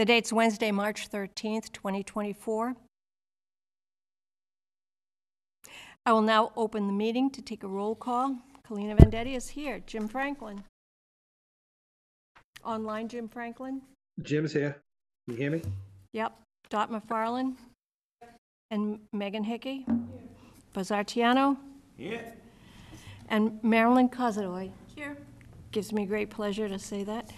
The date's Wednesday, March 13th, 2024. I will now open the meeting to take a roll call. Kalina Vendetti is here. Jim Franklin. Online, Jim Franklin. Jim's here. Can you hear me? Yep. Dot McFarlane. And Megan Hickey. Buzz Artiano. Here. And Marilyn Cozadoy. Here. Gives me great pleasure to say that.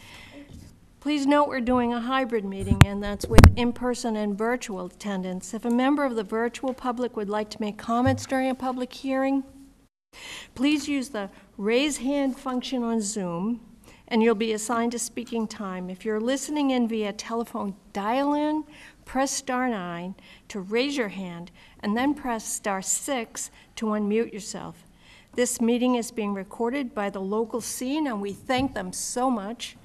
Please note we're doing a hybrid meeting, and that's with in-person and virtual attendance. If a member of the virtual public would like to make comments during a public hearing, please use the raise hand function on Zoom, and you'll be assigned a speaking time. If you're listening in via telephone dial-in, press *9 to raise your hand, and then press *6 to unmute yourself. This meeting is being recorded by the local scene, and we thank them so much.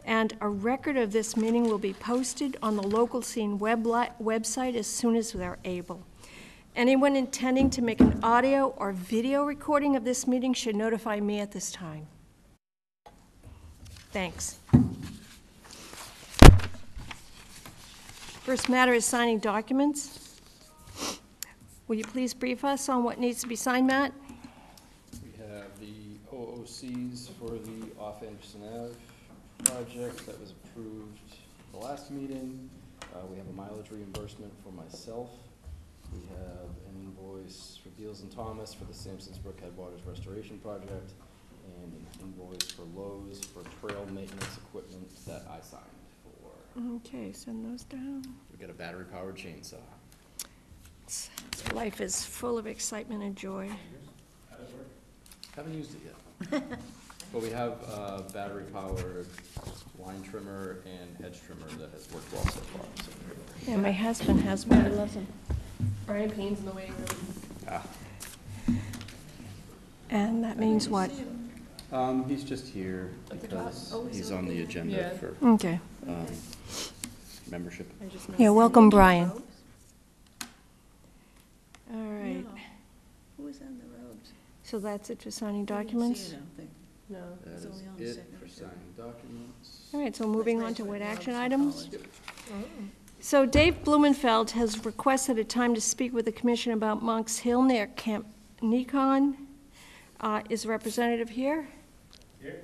And a record of this meeting will be posted on the local scene website as soon as they're able. Anyone intending to make an audio or video recording of this meeting should notify me at this time. Thanks. First matter is signing documents. Will you please brief us on what needs to be signed, Matt? We have the OOCs for the off Anderson Ave project that was approved the last meeting. We have a mileage reimbursement for myself. We have an invoice for Beals and Thomas for the Sampsons Brook Headwaters Restoration Project, and an invoice for Lowe's for trail maintenance equipment that I signed for. Okay, send those down. We got a battery-powered chainsaw. Life is full of excitement and joy. Haven't used it yet. But we have a battery-powered line trimmer and hedge trimmer that has worked well so far. So. Yeah, my husband has one. He loves them. Brian Payne's in the waiting room. Ah. And that means what? He's just here because he's on the agenda for Okay. membership. Yeah, welcome, Brian. All right. No. Who was on the robes? So that's it for signing I didn't documents? see it, I don't think. No. That It's is only on the it second for or third. signing documents. All right, so moving on That's to right, what for action robes in items? college. So Dave Blumenfeld has requested a time to speak with the commission about Monk's Hill near Camp Nikon. Is the representative here? Here.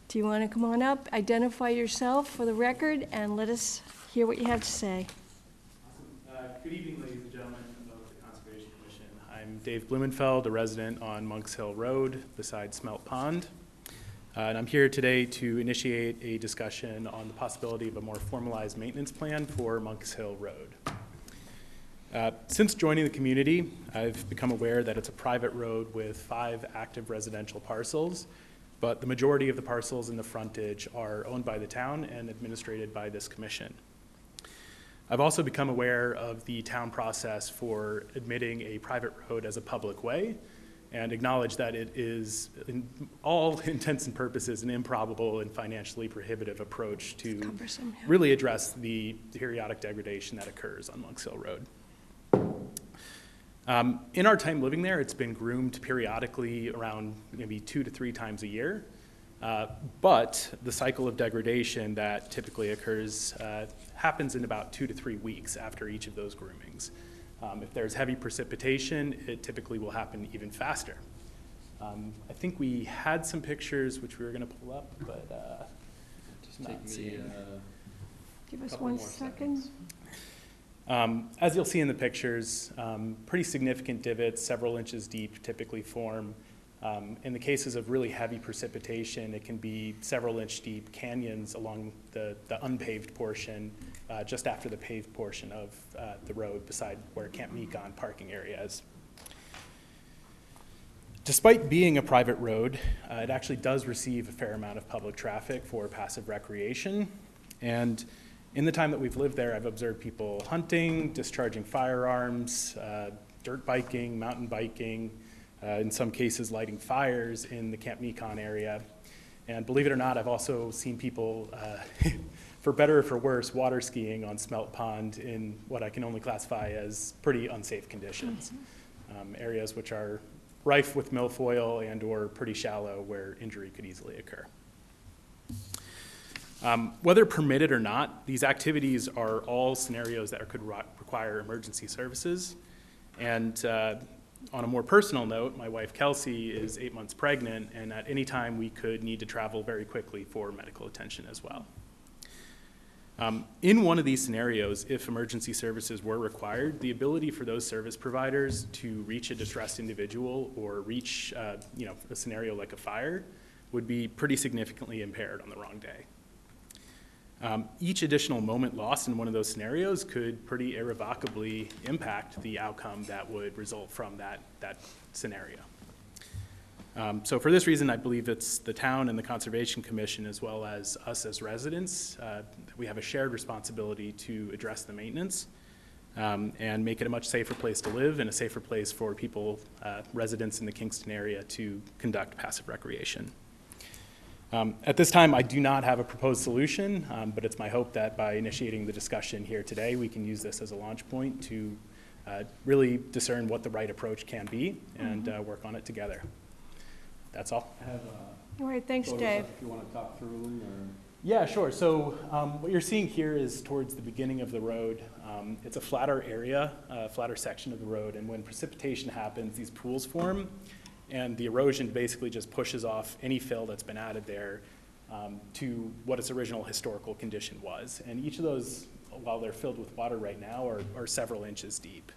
Do you want to come on up, identify yourself for the record, and let us hear what you have to say? Awesome. Good evening, ladies and gentlemen of the Conservation Commission. I'm Dave Blumenfeld, a resident on Monks Hill Road beside Smelt Pond. And I'm here today to initiate a discussion on the possibility of a more formalized maintenance plan for Monks Hill Road. Since joining the community, I've become aware that it's a private road with 5 active residential parcels, but the majority of the parcels in the frontage are owned by the town and administrated by this commission. I've also become aware of the town process for admitting a private road as a public way, and acknowledge that it is, in all intents and purposes, an improbable and financially prohibitive approach to really address the periodic degradation that occurs on Monks Hill Road. In our time living there, it's been groomed periodically around maybe 2 to 3 times a year, but the cycle of degradation that typically occurs happens in about 2 to 3 weeks after each of those groomings. If there's heavy precipitation, it typically will happen even faster. I think we had some pictures which we were going to pull up, but Just take me Give us couple 1 more second. seconds. As you'll see in the pictures, pretty significant divots, several inches deep, typically form. In the cases of really heavy precipitation, it can be several inch deep canyons along the unpaved portion, just after the paved portion of the road beside where Camp Nikon parking area is. Despite being a private road, it actually does receive a fair amount of public traffic for passive recreation. And in the time that we've lived there, I've observed people hunting, discharging firearms, dirt biking, mountain biking, in some cases lighting fires in the Camp Nikon area. And believe it or not, I've also seen people, for better or for worse, water skiing on Smelt Pond in what I can only classify as pretty unsafe conditions. Areas which are rife with milfoil and or pretty shallow where injury could easily occur. Whether permitted or not, these activities are all scenarios that could require emergency services. And on a more personal note, my wife Kelsey is 8 months pregnant, and at any time we could need to travel very quickly for medical attention as well. In one of these scenarios, if emergency services were required, the ability for those service providers to reach a distressed individual or reach a scenario like a fire would be pretty significantly impaired on the wrong day. Each additional moment lost in one of those scenarios could pretty irrevocably impact the outcome that would result from that scenario. So for this reason, I believe it's the town and the Conservation Commission, as well as us as residents, we have a shared responsibility to address the maintenance and make it a much safer place to live and a safer place for people, residents in the Kingston area, to conduct passive recreation. At this time, I do not have a proposed solution, but it's my hope that by initiating the discussion here today, we can use this as a launch point to really discern what the right approach can be and work on it together. That's all. I have All right, thanks, photos Dave. if you want to talk through them, or... Yeah, sure. So what you're seeing here is towards the beginning of the road. It's a flatter area, a flatter section of the road, and when precipitation happens, these pools form, and the erosion basically just pushes off any fill that's been added there to what its original historical condition was. And each of those, while they're filled with water right now, are several inches deep.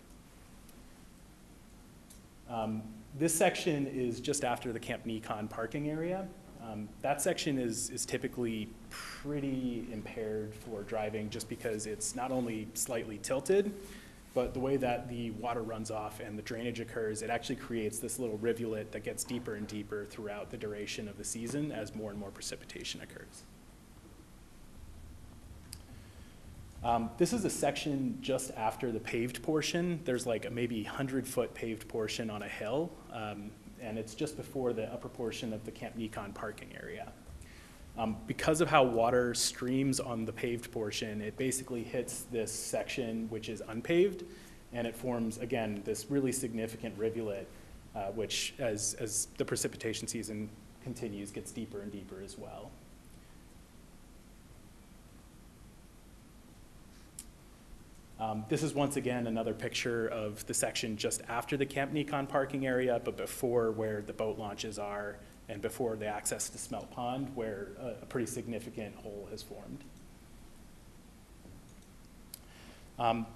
This section is just after the Camp Nikon parking area. That section is typically pretty impaired for driving just because it's not only slightly tilted, but the way that the water runs off and the drainage occurs, it actually creates this little rivulet that gets deeper and deeper throughout the duration of the season as more and more precipitation occurs. This is a section just after the paved portion. There's like a maybe 100-foot paved portion on a hill, and it's just before the upper portion of the Camp Nikon parking area. Because of how water streams on the paved portion, it basically hits this section which is unpaved, and it forms, again, this really significant rivulet, which as the precipitation season continues, gets deeper and deeper as well. This is once again another picture of the section just after the Camp Nikon parking area, but before where the boat launches are and before the access to Smelt Pond, where a pretty significant hole has formed.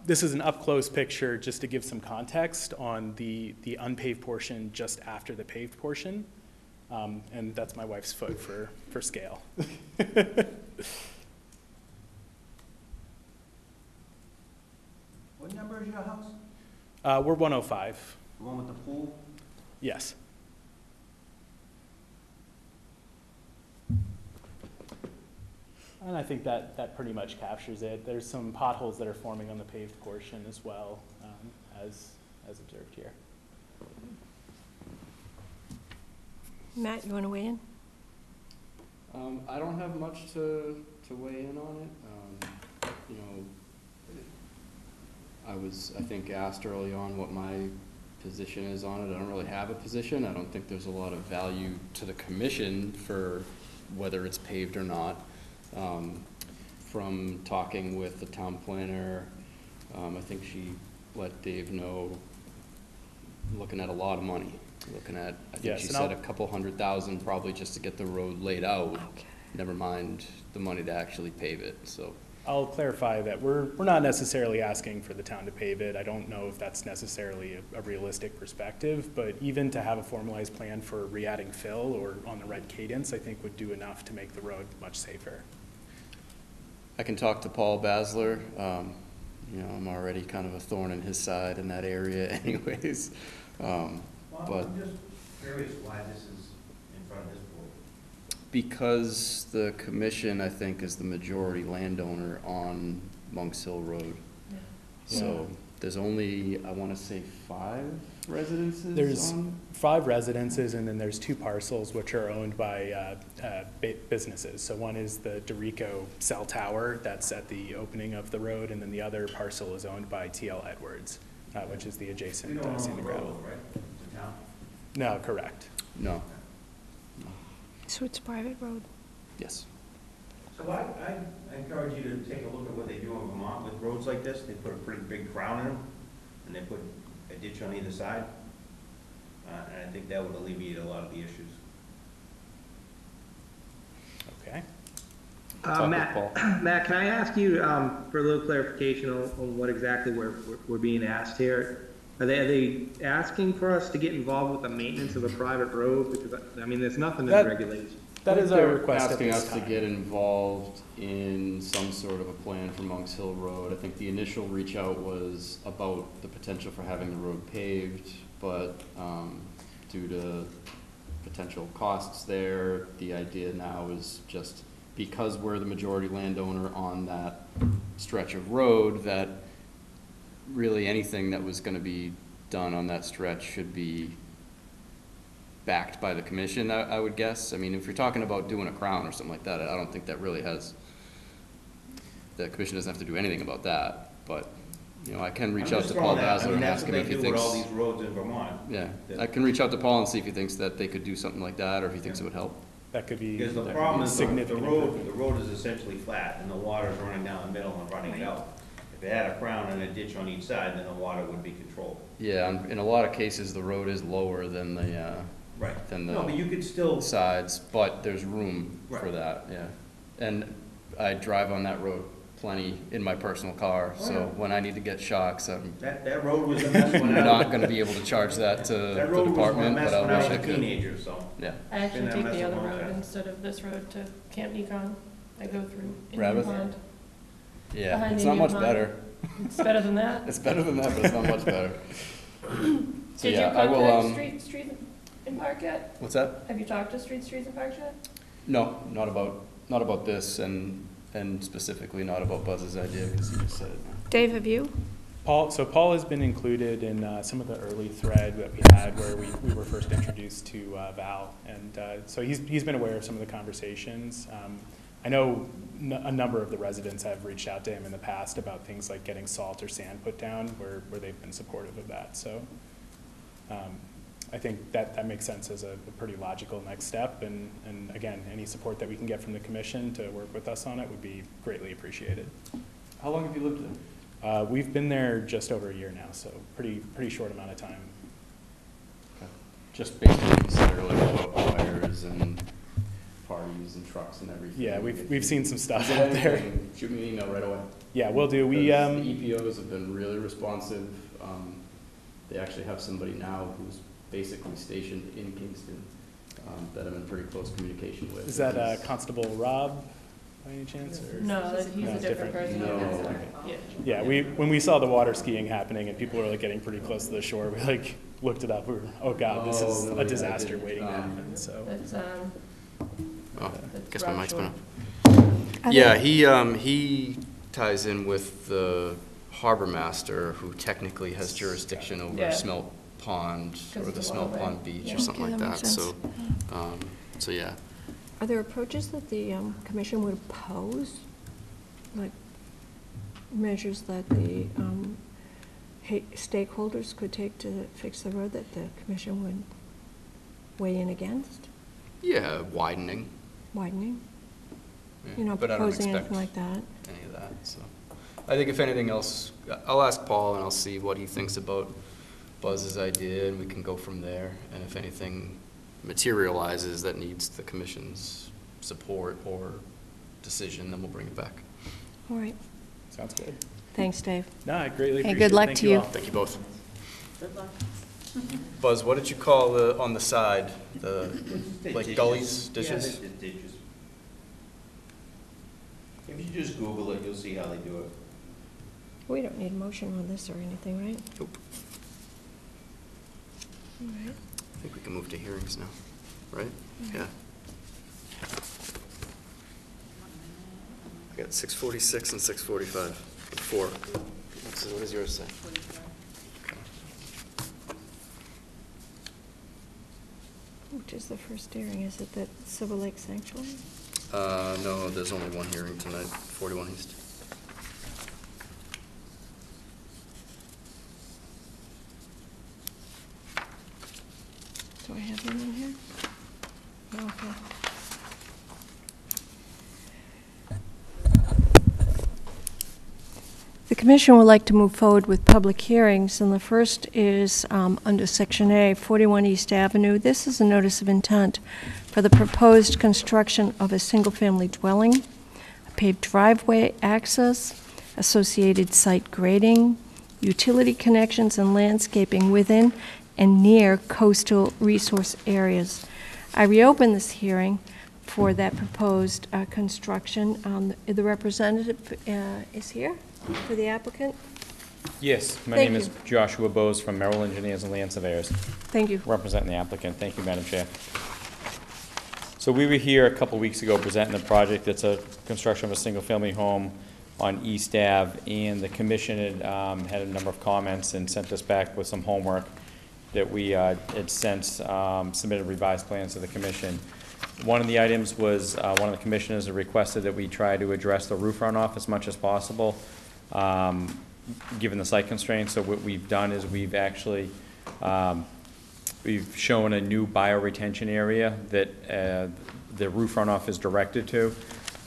This is an up-close picture just to give some context on the unpaved portion just after the paved portion. And that's my wife's foot for scale. What number is your house? We're 105. The one with the pool? Yes. And I think that pretty much captures it. There's some potholes that are forming on the paved portion as well, as observed here. Matt, you want to weigh in? I don't have much to weigh in on it. You know, I think, asked early on what my position is on it. I don't really have a position. I don't think there's a lot of value to the commission for whether it's paved or not. From talking with the town planner, I think she let Dave know, looking at a lot of money. Looking at, I think she said a couple $100,000 probably just to get the road laid out. Okay. Never mind the money to actually pave it. So I'll clarify that we're not necessarily asking for the town to pave it. I don't know if that's necessarily a realistic perspective, but even to have a formalized plan for re-adding fill or on the right cadence, I think would do enough to make the road much safer. I can talk to Paul Basler. You know, I'm already kind of a thorn in his side in that area anyways. But I'm just curious why this is in front of this board. because the commission, I think, is the majority landowner on Monks Hill Road. So there's only, I want to say 5 residences There's on? 5 residences, and then there's 2 parcels which are owned by businesses. So one is the Dorico cell tower that's at the opening of the road, and then the other parcel is owned by TL Edwards, which is the You adjacent don't own sand the and road, gravel. right? The town? No, correct. No, So it's a private road. yes. So I encourage you to take a look at what they do in Vermont with roads like this. They put a pretty big crown in them, and they put a ditch on either side. And I think that would alleviate a lot of the issues. Okay. Talk with Paul. Matt, can I ask you for a little clarification on what exactly we're being asked here? Are they asking for us to get involved with the maintenance of a private road? Because, I mean, there's nothing in the regulations. That is our request at Asking this us to time. get involved in some sort of a plan for Monks Hill Road. I think the initial reach out was about the potential for having the road paved, but due to potential costs there, the idea now is just because we're the majority landowner on that stretch of road, that really anything that was going to be done on that stretch should be backed by the commission, I would guess. I mean, if you're talking about doing a crown or something like that, I don't think that really has, the commission doesn't have to do anything about that, but, you know, I can reach out to Paul Dazzler and ask him if he thinks. That's what they do with all these roads in Vermont. Yeah, I can reach out to Paul and see if he thinks that they could do something like that, or if he thinks it would help. That could be Because the that problem could be is significant the improvement. road is essentially flat, and the water's running down the middle and running out. If it had a crown and a ditch on each side, then the water would be controlled. Yeah, in a lot of cases, the road is lower than the, Right. than No, but the you could still, sides, but there's room for Right. that, yeah. And I drive on that road plenty in my personal car, Oh, so yeah. when I need to get shocks, I'm that road was a mess when I not was, gonna be able to charge that to that the road was a department, mess but I when I wish was I a could. teenager, so. Yeah. I actually Been that take mess the a other long road time. instead of this road to Camp Necon. I go through Indian Rabbit? Pond. Yeah, Behind it's not Indian much Pond. better. It's better than that. It's better than that, but it's not much better. So Did you yeah, I will, contact Street and Park yet? what's that? Have you talked to Streets and Parks yet? No, not about this, and specifically not about Buzz's idea, because he just said it. Dave, have you? Paul has been included in some of the early thread that we had where we were first introduced to Val, and so he's been aware of some of the conversations. I know a number of the residents have reached out to him in the past about things like getting salt or sand put down where they've been supportive of that. So I think that makes sense as a pretty logical next step. And again, any support that we can get from the commission to work with us on it would be greatly appreciated. How long have you lived there? We've been there just over a year now, so pretty short amount of time. Just basically consider like about wires and parties and trucks and everything. Yeah, we've seen some stuff If out there. anything, shoot me an email right away. Yeah, we'll do. Because the EPOs have been really responsive. They actually have somebody now who's basically stationed in Kingston that I'm in pretty close communication with. Is that Constable Rob by any chance? Or? No, he's No, a different person. No. Yeah. Yeah, when we saw the water skiing happening and people were like getting pretty close to the shore, we like looked it up. We were, oh god, this is no, a yeah, disaster I did. waiting to happen. So That's, Oh, that's guess my Rob mic's Shore. going Yeah, he ties in with the harbor master, who technically has jurisdiction over Yeah. Smelt Pond or of the the Smelt waterway. Pond Beach Yeah. or something Okay, like that that. makes So, so yeah. Are there approaches that the commission would oppose? Like measures that the stakeholders could take to fix the road that the commission would weigh in against? Yeah, widening. Widening? Yeah, You're not but I don't proposing expect anything like that? any of that. So, I think if anything else, I'll ask Paul and I'll see what he thinks about Buzz's idea, and we can go from there. And if anything materializes that needs the commission's support or decision, then we'll bring it back. All right. sounds good. Thanks, Dave. No, I greatly Hey, appreciate good it. luck Thank to you. all. Thank you both. Good luck. Buzz, what did you call on the side, the like Ditches. gullies, Yeah, ditches? they're ditches. If you just Google it, you'll see how they do it. We don't need a motion on this or anything, right? Nope. All right. I think we can move to hearings now, right? Yeah. I got 6:46 and 6:45, 4. What does yours say? Which is the first hearing? Is it the Silver Lake Sanctuary? No, there's only one hearing tonight, 41 East. Do I have him in here? No, okay. The commission would like to move forward with public hearings, and the first is under Section A, 41 East Avenue. This is a notice of intent for the proposed construction of a single-family dwelling, a paved driveway access, associated site grading, utility connections, and landscaping within and near coastal resource areas. I reopen this hearing for that proposed construction. The representative is here for the applicant. Yes, my Thank name you. is Joshua Bose from Merrill Engineers and Land Surveyors, Thank you. representing the applicant. Thank you, Madam Chair. So we were here a couple weeks ago presenting the project. It's a construction of a single-family home on East Ave, and the commission had a number of comments and sent us back with some homework that we had since submitted revised plans to the commission. One of the items was, one of the commissioners requested that we try to address the roof runoff as much as possible, given the site constraints. So what we've done is we've actually, we've shown a new bioretention area that the roof runoff is directed to,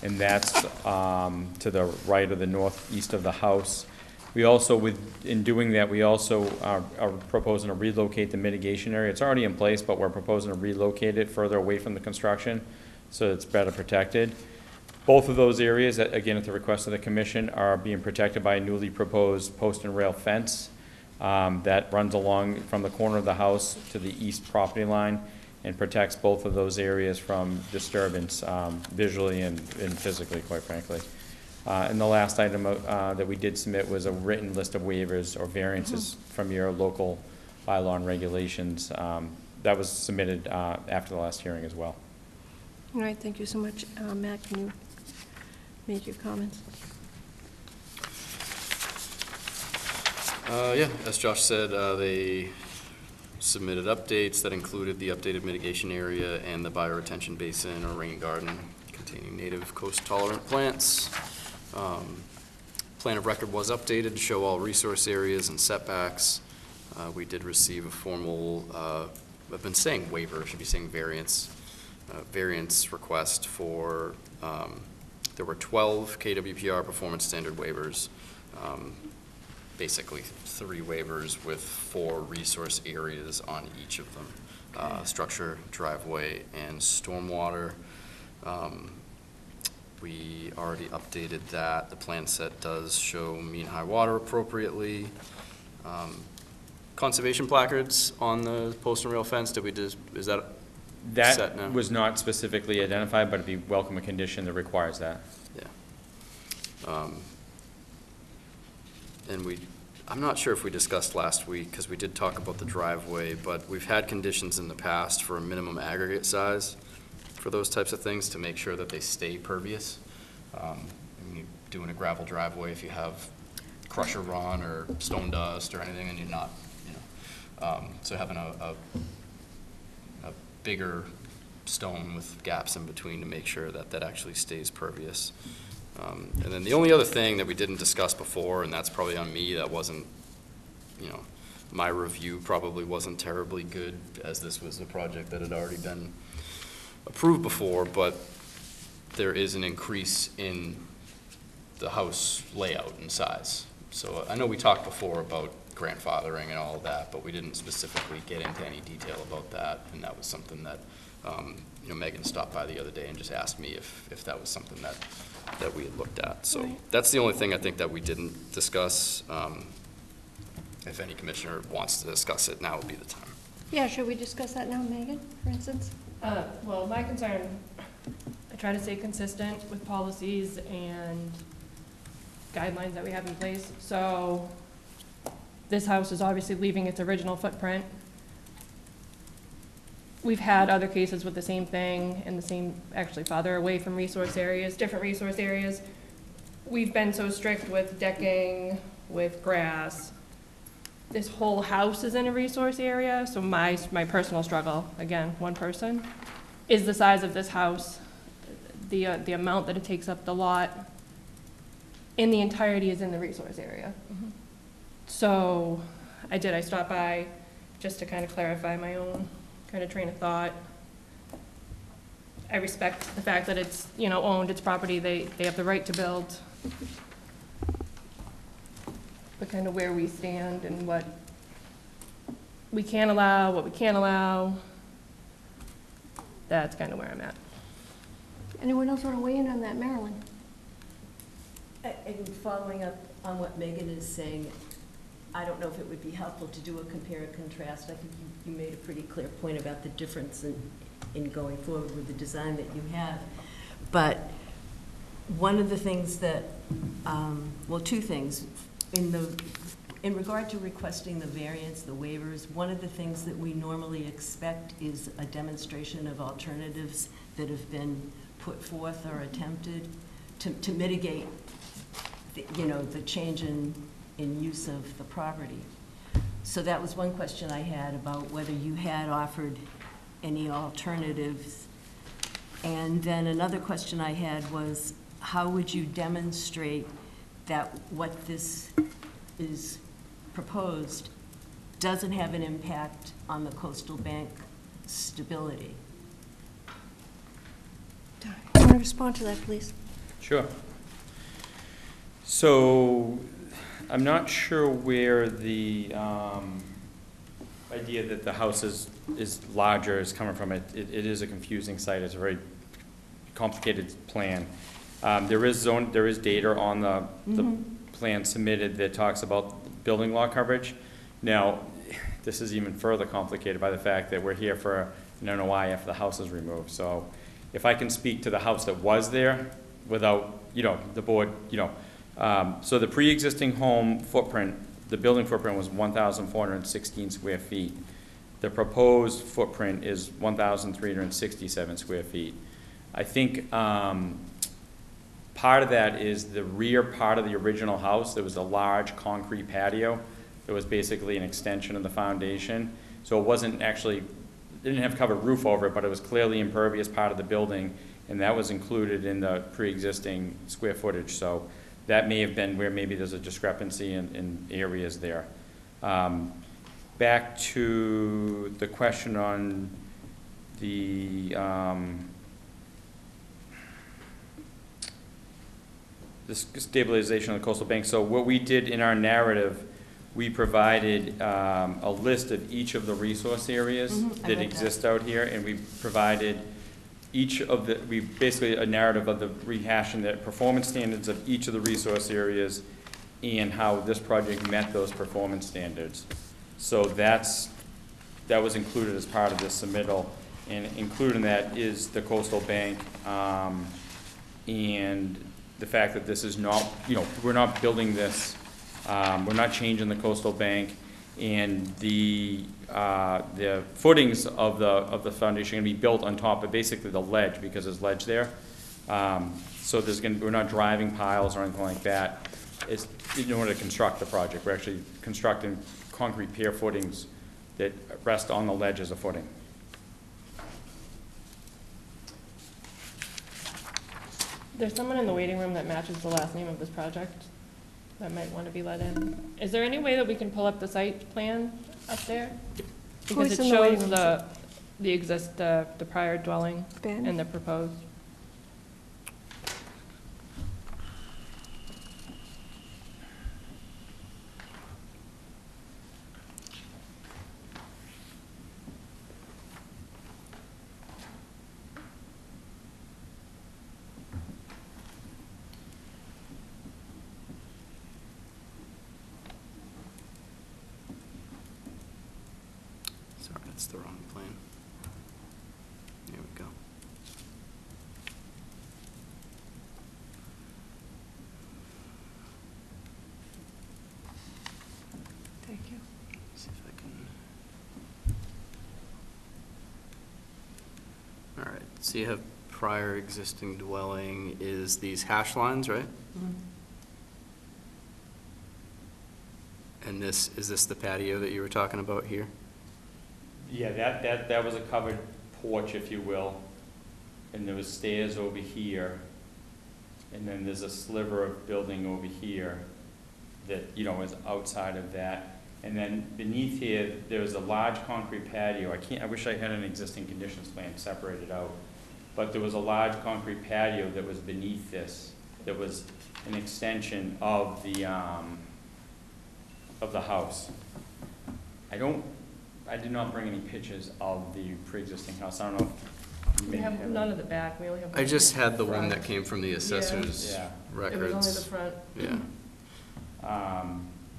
and that's to the right or the northeast of the house. We also, in doing that, we also are proposing to relocate the mitigation area. It's already in place, but we're proposing to relocate it further away from the construction so it's better protected. Both of those areas, again, at the request of the commission, are being protected by a newly proposed post and rail fence that runs along from the corner of the house to the east property line and protects both of those areas from disturbance visually and physically, quite frankly. And the last item that we did submit was a written list of waivers or variances from your local bylaw and regulations. That was submitted after the last hearing as well. All right, thank you so much. Matt, can you make your comments? Yeah, as Josh said, they submitted updates that included the updated mitigation area and the bioretention basin or rain garden containing native coast-tolerant plants. Plan of record was updated to show all resource areas and setbacks. We did receive a formal, I've been saying waiver, I should be saying variance request for, there were 12 KWPR performance standard waivers, basically 3 waivers with 4 resource areas on each of them, structure, driveway, and stormwater. We already updated that. The plan set does show mean high water appropriately. Conservation placards on the post and rail fence, did we just, is that set now? That was not specifically identified, but it'd be welcome a condition that requires that. Yeah. And I'm not sure if we discussed last week, because we did talk about the driveway, but we've had conditions in the past for a minimum aggregate size for those types of things to make sure that they stay pervious. When you're doing a gravel driveway, if you have crusher run or stone dust or anything, and you're not, so having a bigger stone with gaps in between to make sure that that actually stays pervious. And then the only other thing that we didn't discuss before, and that's probably on me, that wasn't, my review probably wasn't terribly good, as this was a project that had already been approved before, but there is an increase in the house layout and size. So I know we talked before about grandfathering and all of that, but we didn't specifically get into any detail about that, and that was something that Megan stopped by the other day and just asked me if that was something that we had looked at. So that's the only thing I think that we didn't discuss. If any commissioner wants to discuss it, now would be the time. Yeah, should we discuss that now, Megan, for instance? Well, my concern, I try to stay consistent with policies and guidelines that we have in place. So this house is obviously leaving its original footprint. We've had other cases with the same thing and the same, actually farther away from resource areas, different resource areas. We've been so strict with decking, with grass. This whole house is in a resource area, so my personal struggle, again, one person, is the size of this house, the amount that it takes up the lot, and the entirety is in the resource area. Mm-hmm. So I stopped by just to kind of clarify my own kind of train of thought. I respect the fact that it's, owned, it's property, they have the right to build. but kind of where we stand and what we can allow, what we can't allow. That's kind of where I'm at. Anyone else want to weigh in on that, Marilyn? And following up on what Megan is saying, I don't know if it would be helpful to do a compare and contrast. I think you made a pretty clear point about the difference in going forward with the design that you have. But one of the things that, well, two things. In regard to requesting the variance, the waivers, one of the things that we normally expect is a demonstration of alternatives that have been put forth or attempted to mitigate the change in use of the property. So that was one question I had about whether you had offered any alternatives. And then another question I had was, how would you demonstrate that what this is proposed doesn't have an impact on the coastal bank stability? You want to respond to that, please? Sure. So, I'm not sure where the idea that the house is larger is coming from. It is a confusing site. It's a very complicated plan. There is data on the plan submitted that talks about building lot coverage. Now, this is even further complicated by the fact that we're here for an NOI after the house is removed. So, if I can speak to the house that was there without, the board, so the pre-existing home footprint, the building footprint was 1,416 square feet. The proposed footprint is 1,367 square feet. I think part of that is the rear part of the original house. There was a large concrete patio that was basically an extension of the foundation. So it wasn't actually, it didn't have covered roof over it, but it was clearly impervious part of the building, and that was included in the pre-existing square footage. So that may have been where maybe there's a discrepancy in areas there. Back to the question on the stabilization of the coastal bank. So what we did in our narrative, we provided a list of each of the resource areas that exist out here, and we provided basically a narrative of the rehashing the performance standards of each of the resource areas and how this project met those performance standards. So that was included as part of this submittal, and included in that is the coastal bank and the fact that this is not, we're not building this, we're not changing the coastal bank, and the footings of the foundation are going to be built on top of basically the ledge, because there's ledge there. So we're not driving piles or anything like that. It's in order to construct the project. We're actually constructing concrete pier footings that rest on the ledge as a footing. There's someone in the waiting room that matches the last name of this project that might want to be let in. Is there any way that we can pull up the site plan up there? Because it shows the prior dwelling Ben? and the proposed. Sorry, that's the wrong plan. There we go. Thank you. See if I can. All right, so you have prior existing dwelling is these hash lines, right? And is this the patio that you were talking about here? Yeah, that was a covered porch, if you will, and there was stairs over here, and then there's a sliver of building over here that, is outside of that. And then beneath here, there was a large concrete patio. I wish I had an existing conditions plan separated out, but there was a large concrete patio that was beneath this, that was an extension of the of the house. I did not bring any pictures of the pre-existing house. I don't know if you We may have none of the back, we only have. I just had the front. one that came from the assessor's Yeah. records. It was only the front. Yeah.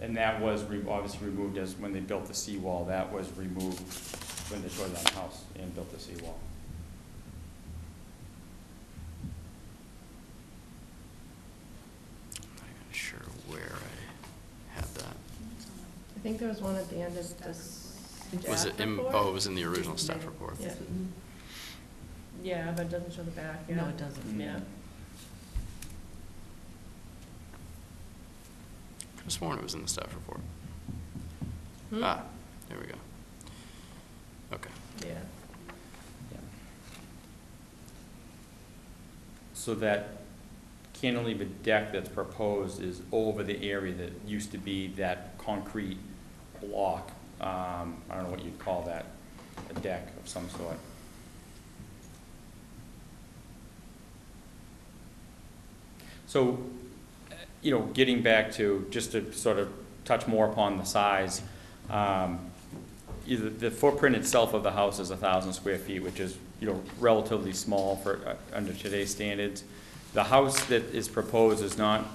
And that was obviously removed as when they built the seawall. That was removed when they tore down the house and built the seawall. I'm not even sure where I had that. I think there was one at the end of this. Was it staff in, report? oh, it was in the original staff report. Yeah. Yeah, but it doesn't show the back, yeah. No, it doesn't. Yeah. I could have sworn it was in the staff report. Hmm? Ah, there we go. Okay. Yeah. So that cantilever deck that's proposed is over the area that used to be that concrete block. I don't know what you'd call that, a deck of some sort. So, you know, getting back to, just to sort of touch more upon the size, either the footprint itself of the house is 1,000 square feet, which is, you know, relatively small for, under today's standards. The house that is proposed is not,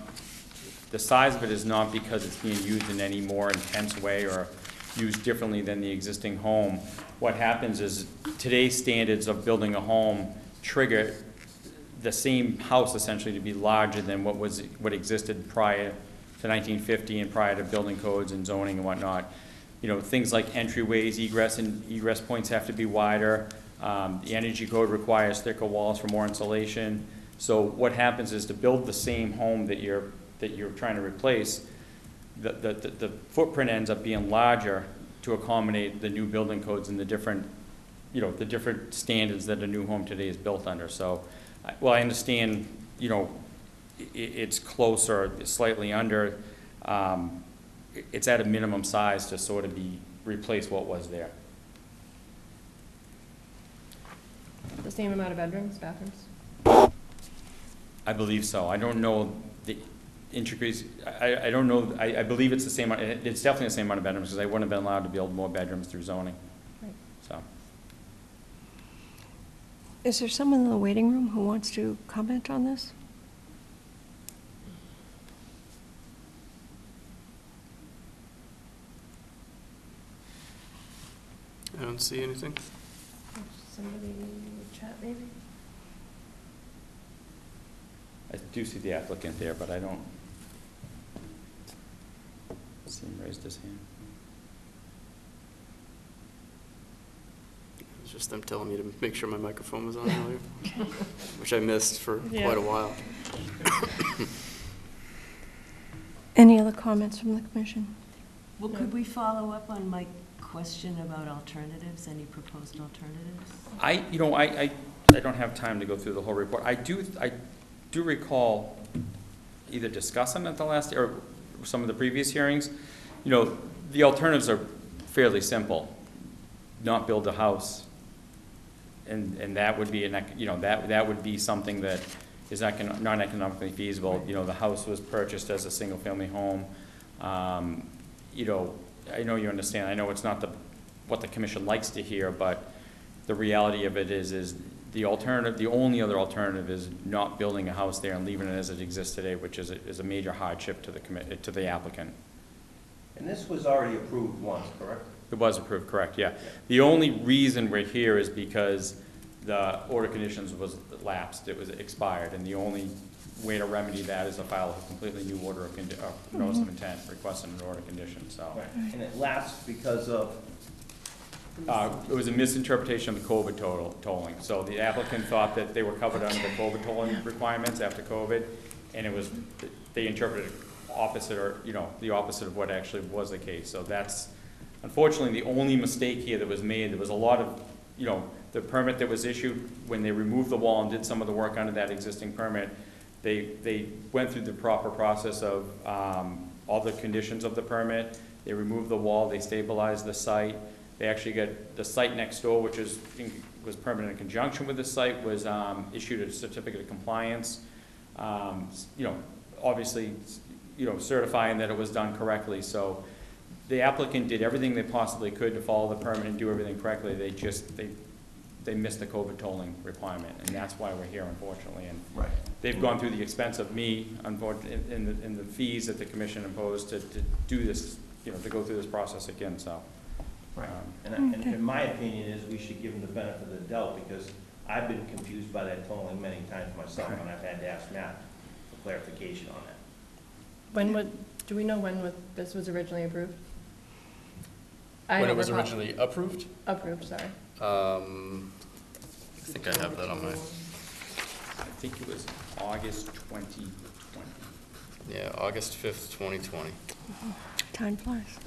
the size of it is not because it's being used in any more intense way or used differently than the existing home. What happens is today's standards of building a home trigger the same house essentially to be larger than what existed prior to 1950 and prior to building codes and zoning and whatnot. You know, things like entryways, egress and egress points have to be wider. The energy code requires thicker walls for more insulation. So what happens is to build the same home that you're trying to replace, the footprint ends up being larger to accommodate the new building codes and the different, you know, the different standards that a new home today is built under. So, well, I understand, you know, it's closer, slightly under. It's at a minimum size to sort of replace what was there. The same amount of bedrooms, bathrooms? I believe so. I don't know the intricacies. I don't know. I believe it's the same. It's definitely the same amount of bedrooms because I wouldn't have been allowed to build more bedrooms through zoning. Right. So. Is there someone in the waiting room who wants to comment on this? I don't see anything. Somebody chat maybe? I do see the applicant there, but I don't see him raised his hand. It was just them telling me to make sure my microphone was on earlier, which I missed for Yeah. quite a while. Any other comments from the commission? Well, could we follow up on my question about alternatives, any proposed alternatives? I don't have time to go through the whole report. I do recall either discussing at the last, or some of the previous hearings, you know, the alternatives are fairly simple. Not build a house, and that would be, that would be something that is not economically feasible. You know, the house was purchased as a single-family home. You know, I know you understand. I know it's not what the commission likes to hear, but the reality of it is the alternative. The only other alternative is not building a house there and leaving it as it exists today, which is a major hardship to the applicant. And this was already approved once, correct? It was approved, correct? Yeah. The only reason we're here is because the order of conditions was lapsed. It was expired, and the only way to remedy that is to file a completely new order of notice of intent requesting an order of condition. So. Right. And it lapsed because of? It was a misinterpretation of the COVID tolling. So the applicant thought that they were covered under the COVID tolling requirements after COVID, and they interpreted opposite, or the opposite of what actually was the case. So that's unfortunately the only mistake here that was made. There was a lot of, the permit that was issued when they removed the wall and did some of the work under that existing permit. They went through the proper process of all the conditions of the permit. They removed the wall. They stabilized the site. They actually got the site next door, which was permitted in conjunction with the site, was issued a certificate of compliance. Obviously, certifying that it was done correctly. So the applicant did everything they possibly could to follow the permit and do everything correctly. They missed the COVID tolling requirement, and that's why we're here, unfortunately. And Right. they've gone through the expense of me, unfortunately, in the fees that the commission imposed to do this, to go through this process again, so. Right. And in my opinion is we should give them the benefit of the doubt, because I've been confused by that tolling many times myself, and I've had to ask Matt for clarification on that. Do we know when this was originally approved? When it was originally approved? Approved, sorry. I think I have that on my, I think it was August 2020. yeah, August 5th, 2020. Time flies.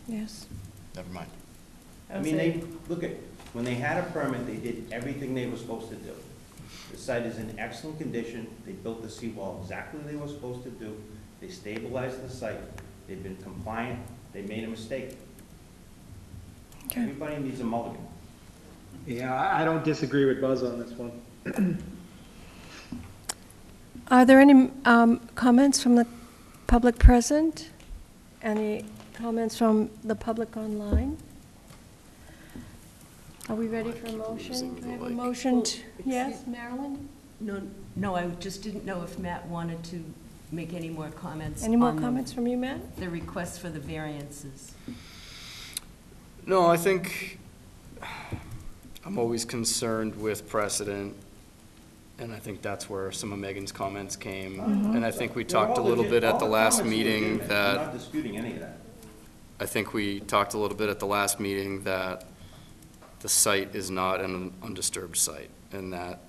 Yes. Never mind. I mean, when they had a permit, they did everything they were supposed to do. The site is in excellent condition. They built the seawall exactly what they were supposed to do. They stabilized the site. They've been compliant. They made a mistake. Okay. Everybody needs a mulligan. Yeah, I don't disagree with Buzz on this one. Are there any comments from the public present? Any comments from the public online? Are we ready for a motion? Do I have a motion? Yes, Marilyn? No, I just didn't know if Matt wanted to make any more comments. Any more on comments from you, Matt? the request for the variances. No, I think I'm always concerned with precedent, and I think that's where some of Megan's comments came. And I think we talked a little bit at the last meeting I'm that, not disputing any of that. I think we talked a little bit at the last meeting that the site is not an undisturbed site, and that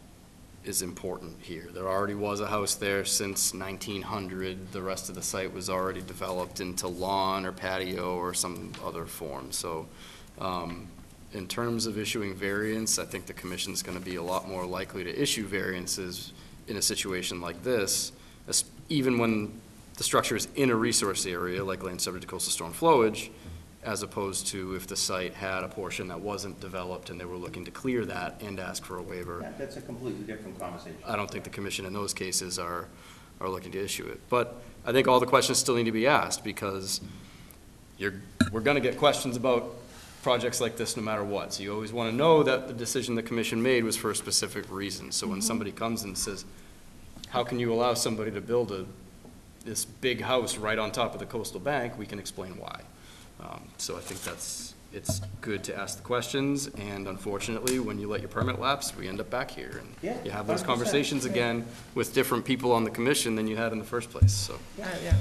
is important here. There already was a house there since 1900. The rest of the site was already developed into lawn or patio or some other form. So in terms of issuing variance, I think the commission's going to be a lot more likely to issue variances in a situation like this, even when the structure is in a resource area like land subject to coastal storm flowage, as opposed to if the site had a portion that wasn't developed and they were looking to clear that and ask for a waiver. Yeah, that's a completely different conversation. I don't think the commission in those cases are looking to issue it. But I think all the questions still need to be asked, because we're going to get questions about projects like this no matter what. So you always want to know that the decision the commission made was for a specific reason. So when somebody comes and says, how can you allow somebody to build this big house right on top of the coastal bank, we can explain why. So I think it's good to ask the questions, and unfortunately, when you let your permit lapse, we end up back here. And you have those 100%. conversations again with different people on the commission than you had in the first place, so. Yeah.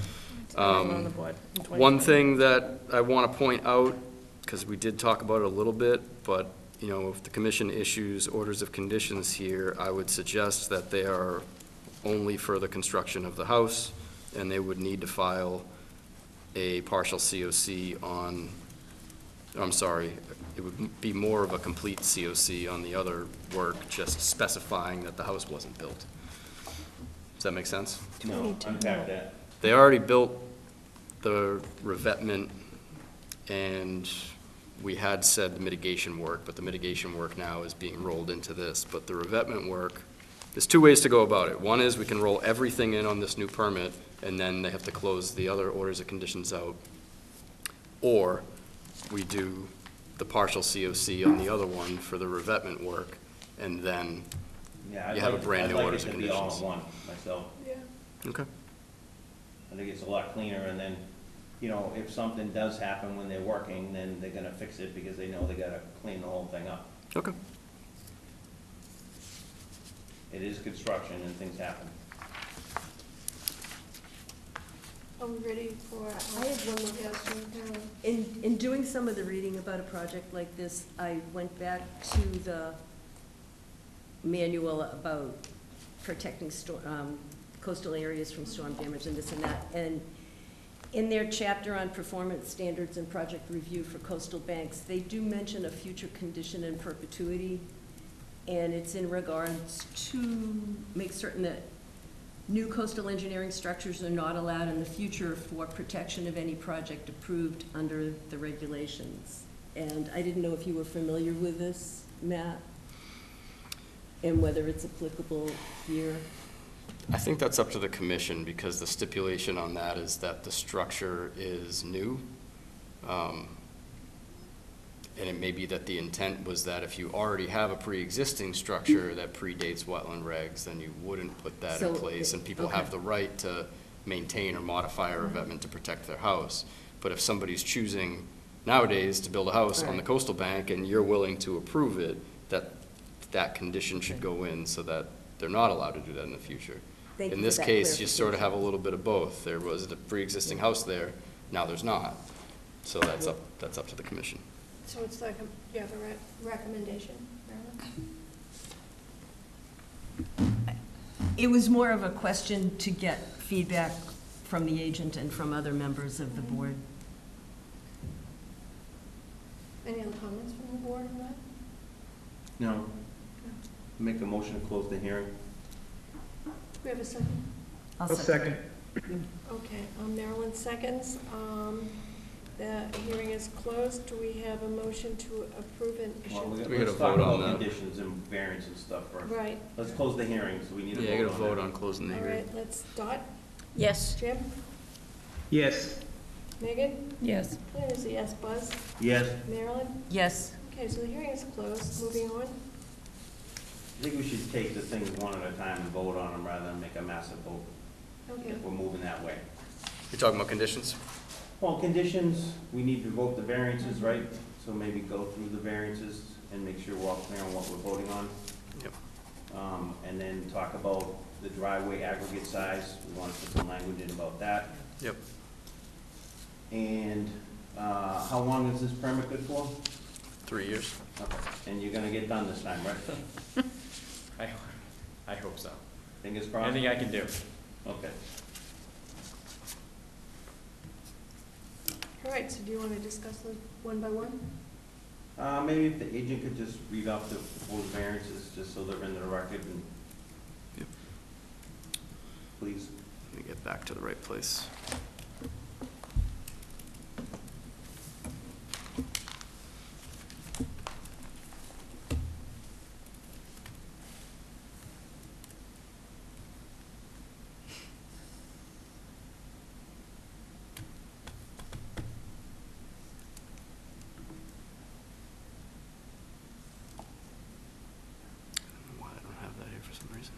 On the board in 2020. One thing that I want to point out, because we did talk about it a little bit, but, if the commission issues orders of conditions here, I would suggest that they are only for the construction of the house, and they would need to file a partial COC on, I'm sorry, it would be more of a complete COC on the other work, just specifying that the house wasn't built. Does that make sense? No, unpack that. They already built the revetment, and we had said the mitigation work, but the mitigation work now is being rolled into this. But the revetment work, there's two ways to go about it. One is we can roll everything in on this new permit, and then they have to close the other orders of conditions out. Or we do the partial COC on the other one for the revetment work, and then Yeah, you have a brand new orders of I'd like it to be all conditions. in one, myself. Okay. I think it's a lot cleaner, and then, if something does happen when they're working, then they're gonna fix it because they know they gotta clean the whole thing up. Okay. It is construction and things happen. Are we ready for? I have one more question. In doing some of the reading about a project like this, I went back to the manual about protecting coastal areas from storm damage and this and that. And in their chapter on performance standards and project review for coastal banks, they do mention a future condition in perpetuity. And it's in regards to make certain that new coastal engineering structures are not allowed in the future for protection of any project approved under the regulations. And I didn't know if you were familiar with this, Matt, and whether it's applicable here. I think that's up to the commission, because the stipulation on that is that the structure is new. And it may be that the intent was that if you already have a pre-existing structure that predates wetland regs, then you wouldn't put that in So, place, and people okay. have the right to maintain or modify a revetment to protect their house. But if somebody's choosing nowadays to build a house on the Right. coastal bank and you're willing to approve it, that condition should go in so that they're not allowed to do that in the future. Thank you In for this that case, you sort of have a clarification. little bit of both. There was a pre-existing house there, now there's not. So that's up to the commission. So it's like, you have a recommendation, Marilyn? It was more of a question to get feedback from the agent and from other members of the board. Any other comments from the board on that? No. Make a motion to close the hearing. We have a second? I'll A second. Okay, Marilyn seconds. The hearing is closed. Do we have a motion to approve and issue? Well, We gotta let's talk vote on about that. conditions and variance and stuff first. Right, Let's close the hearing, so we need a vote on Yeah, that. you gotta vote on closing the all hearing. right, let's Dot, Yes. Jim, Yes. Megan, Yes. there's a yes, Buzz, Yes, Marilyn. Yes. Okay, so the hearing is closed. Moving on. I think we should take the things one at a time and vote on them rather than make a massive vote, Okay, if we're moving that way. You're talking about conditions? Well, conditions, we need to vote the variances, right? So maybe go through the variances and make sure we're all clear on what we're voting on. Yep. And then talk about the driveway aggregate size. We want to put some language in about that. Yep. And how long is this permit good for? 3 years. Okay. And you're gonna get done this time, right? I hope so. Fingers crossed? Anything I can do. Okay. all right, so do you want to discuss those one by one? Maybe if the agent could just read off the proposed variances, just so they're in the record and. Yep. Please. Let me get back to the right place. Why I don't have that here for some reason.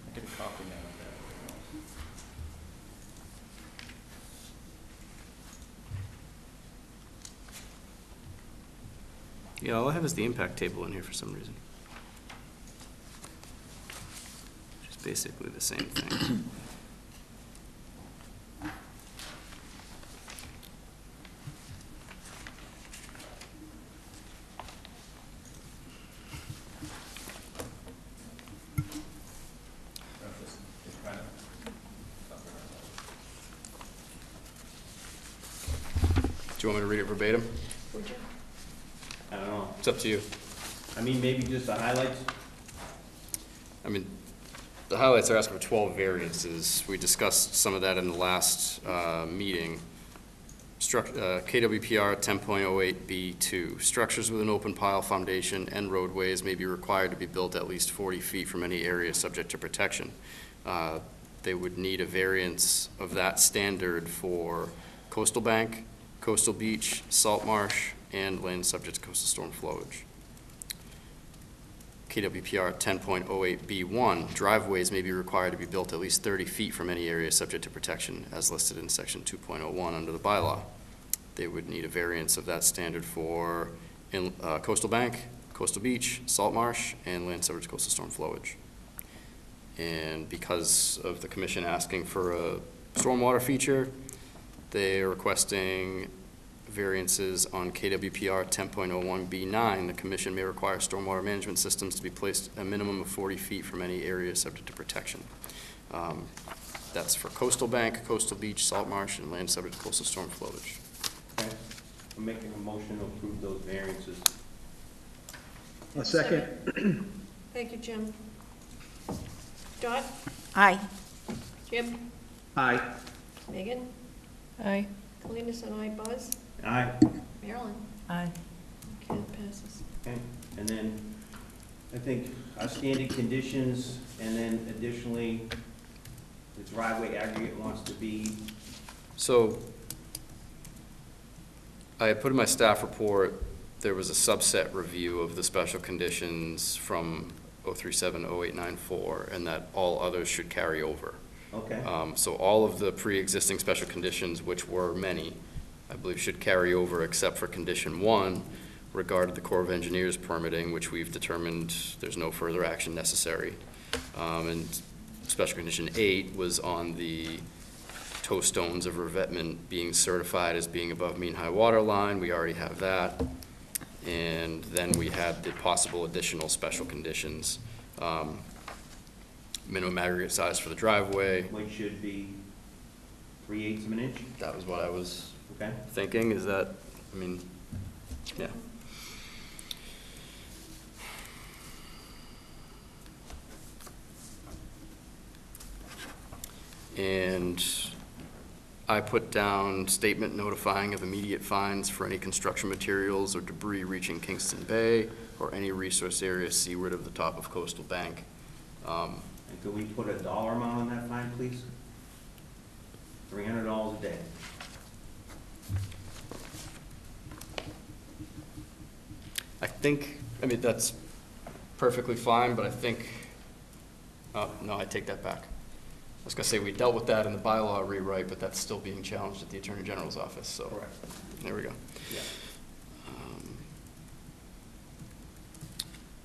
I get a copy now of that. Yeah, all I have is the impact table in here for some reason. Which is basically the same thing. Do you want me to read it verbatim? Would you? I don't know. It's up to you. I mean, maybe just the highlights. I mean, the highlights are asking for 12 variances. We discussed some of that in the last meeting. KWPR 10.08B2, structures with an open pile foundation and roadways may be required to be built at least 40 feet from any area subject to protection. They would need a variance of that standard for coastal bank, coastal beach, salt marsh, and land subject to coastal storm flowage. KWPR 10.08B1, driveways may be required to be built at least 30 feet from any area subject to protection as listed in section 2.01 under the bylaw. They would need a variance of that standard for coastal bank, coastal beach, salt marsh, and land subject to coastal storm flowage. And because of the commission asking for a stormwater feature, they are requesting variances on KWPR 10.01B9. The commission may require stormwater management systems to be placed a minimum of 40 feet from any area subject to protection. That's for coastal bank, coastal beach, salt marsh, and land subject to coastal storm flowage. Okay. I'm making a motion to approve those variances. A second. Thank you, Jim. Dot? Aye. Jim? Aye. Megan? Aye. Cletus and I, Buzz? Aye. Marilyn? Aye. Okay, it passes. Okay, and then I think our standard conditions, and then additionally, the driveway aggregate wants to be, So I had put in my staff report, there was a subset review of the special conditions from 0370894, and that all others should carry over. okay, So all of the pre-existing special conditions, which were many, I believe should carry over except for condition 1 regarding the Corps of Engineers permitting, which we've determined there's no further action necessary. And special condition 8 was on the toe stones of revetment being certified as being above mean high water line. We already have that. And then we had the possible additional special conditions. Minimum aggregate size for the driveway. which should be 3/8 of an inch, That was what I was okay? thinking. Is that, I mean, yeah. And I put down statement notifying of immediate fines for any construction materials or debris reaching Kingston Bay or any resource area seaward of the top of coastal bank. And could we put a dollar amount on that fine, please? $300 a day. I think, I mean, that's perfectly fine, but I think, no, I take that back. I was gonna say, we dealt with that in the bylaw rewrite, but that's still being challenged at the Attorney General's office, so. Correct. There we go. Yeah.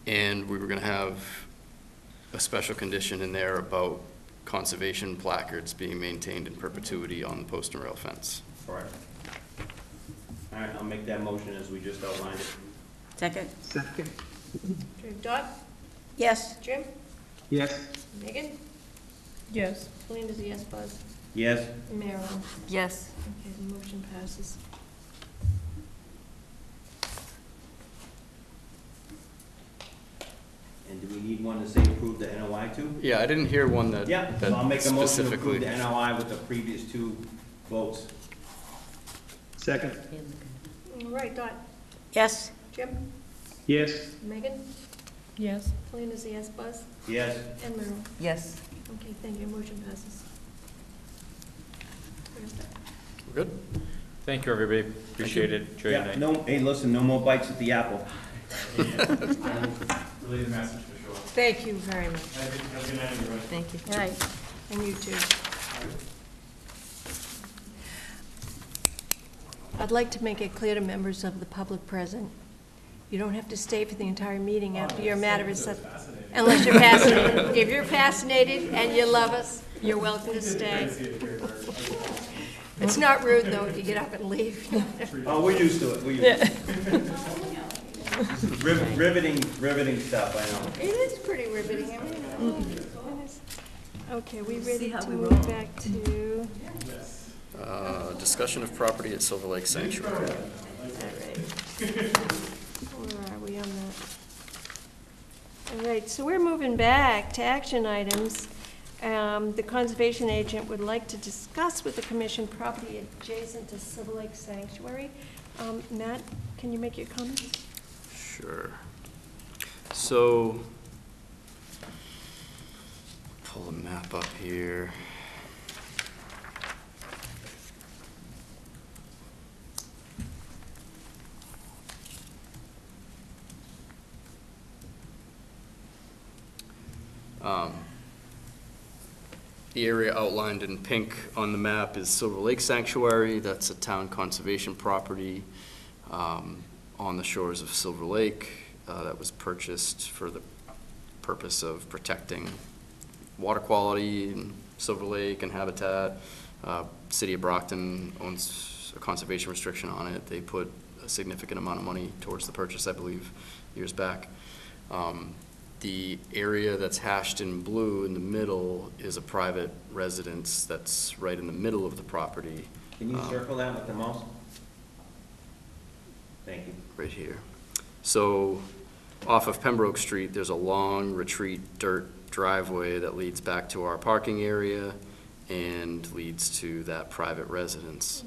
And we were gonna have a special condition in there about conservation placards being maintained in perpetuity on the post and rail fence. Correct. All right, I'll make that motion as we just outlined it. Second? Second. Okay, Dot? Yes. Jim? Yes. Megan? Yes. Cletus, yes, Buzz? Yes? Marilyn? Yes. Okay, the motion passes. And do we need one to say approve the NOI too? Yeah, I didn't hear one that, Yeah, so I'll that make a motion to specifically. approve the NOI with the previous 2 votes. Second. All right, Dot? Yes. Jim? Yes. Megan? Yes. Cletus, yes, Buzz? Yes? And Marilyn? Yes. Okay, thank you, motion passes. Where's that? We're good? Thank you, everybody. Appreciate it. Enjoy your Yeah, night. no, hey, listen, no more bites at the apple. Relay the message for sure. Thank you very much. Have a good night, everybody. Thank you. All right, and you too. I'd like to make it clear to members of the public present, you don't have to stay for the entire meeting after your matter is set. Unless you're fascinated. If you're fascinated and you love us, you're welcome to stay. It's not rude, though, if you get up and leave. Oh, we're used to it, we're used to it. Riveting stuff, I know. It is pretty riveting, I mean, it is. Okay, we ready See how to we move roll. back to, Discussion of property at Silver Lake Sanctuary. all right. Where are we on that? All right, so we're moving back to action items. The conservation agent would like to discuss with the commission property adjacent to Silver Lake Sanctuary. Matt, can you make your comments? Sure. So, pull the map up here. The area outlined in pink on the map is Silver Lake Sanctuary. That's a town conservation property on the shores of Silver Lake that was purchased for the purpose of protecting water quality in Silver Lake and habitat. City of Brockton owns a conservation restriction on it. They put a significant amount of money towards the purchase, I believe, years back. The area that's hashed in blue in the middle is a private residence that's right in the middle of the property. Can you circle that with the mouse? Thank you. right here. So off of Pembroke Street, there's a long retreat dirt driveway that leads back to our parking area and leads to that private residence.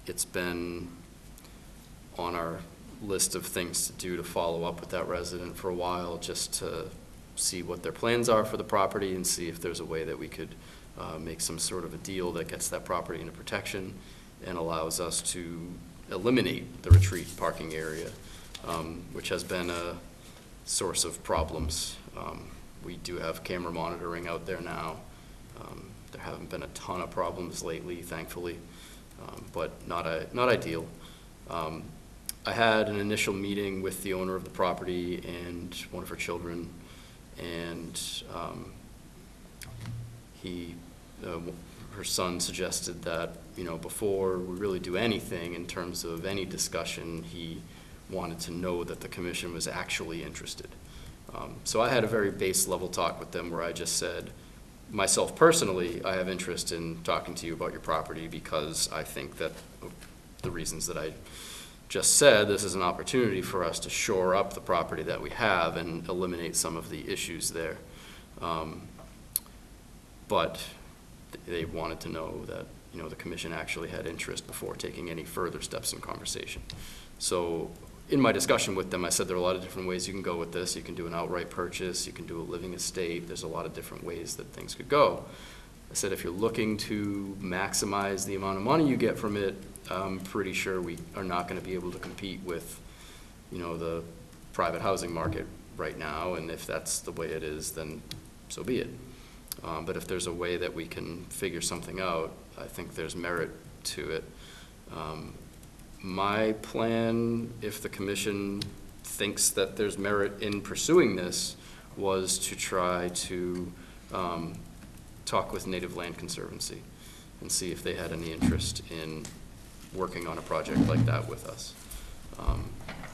It's been on our list of things to do to follow up with that resident for a while, just to see what their plans are for the property and see if there's a way that we could make some sort of a deal that gets that property into protection and allows us to eliminate the retreat parking area, which has been a source of problems. We do have camera monitoring out there now. There haven't been a ton of problems lately, thankfully, but not ideal. I had an initial meeting with the owner of the property and one of her children, and her son suggested that, before we really do anything in terms of any discussion, he wanted to know that the commission was actually interested. So I had a very base level talk with them where I just said, myself personally, I have interest in talking to you about your property because I think that the reasons that I just said, this is an opportunity for us to shore up the property that we have and eliminate some of the issues there. But they wanted to know that, the commission actually had interest before taking any further steps in conversation. So in my discussion with them, I said there are a lot of different ways you can go with this. You can do an outright purchase, you can do a living estate. There's a lot of different ways that things could go. I said, if you're looking to maximize the amount of money you get from it, I'm pretty sure we are not going to be able to compete with, the private housing market right now. And if that's the way it is, then so be it. But if there's a way that we can figure something out, I think there's merit to it. My plan, if the commission thinks that there's merit in pursuing this, was to try to talk with Native Land Conservancy and see if they had any interest in working on a project like that with us.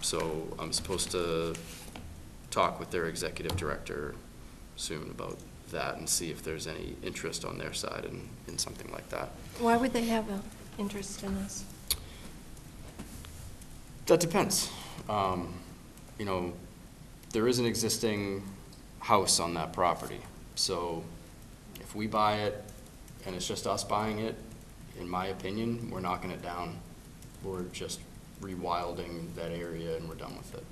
So I'm supposed to talk with their executive director soon about that and see if there's any interest on their side in something like that. Why would they have an interest in this? That depends. There is an existing house on that property. So if we buy it and it's just us buying it, in my opinion, we're knocking it down. We're just rewilding that area and we're done with it.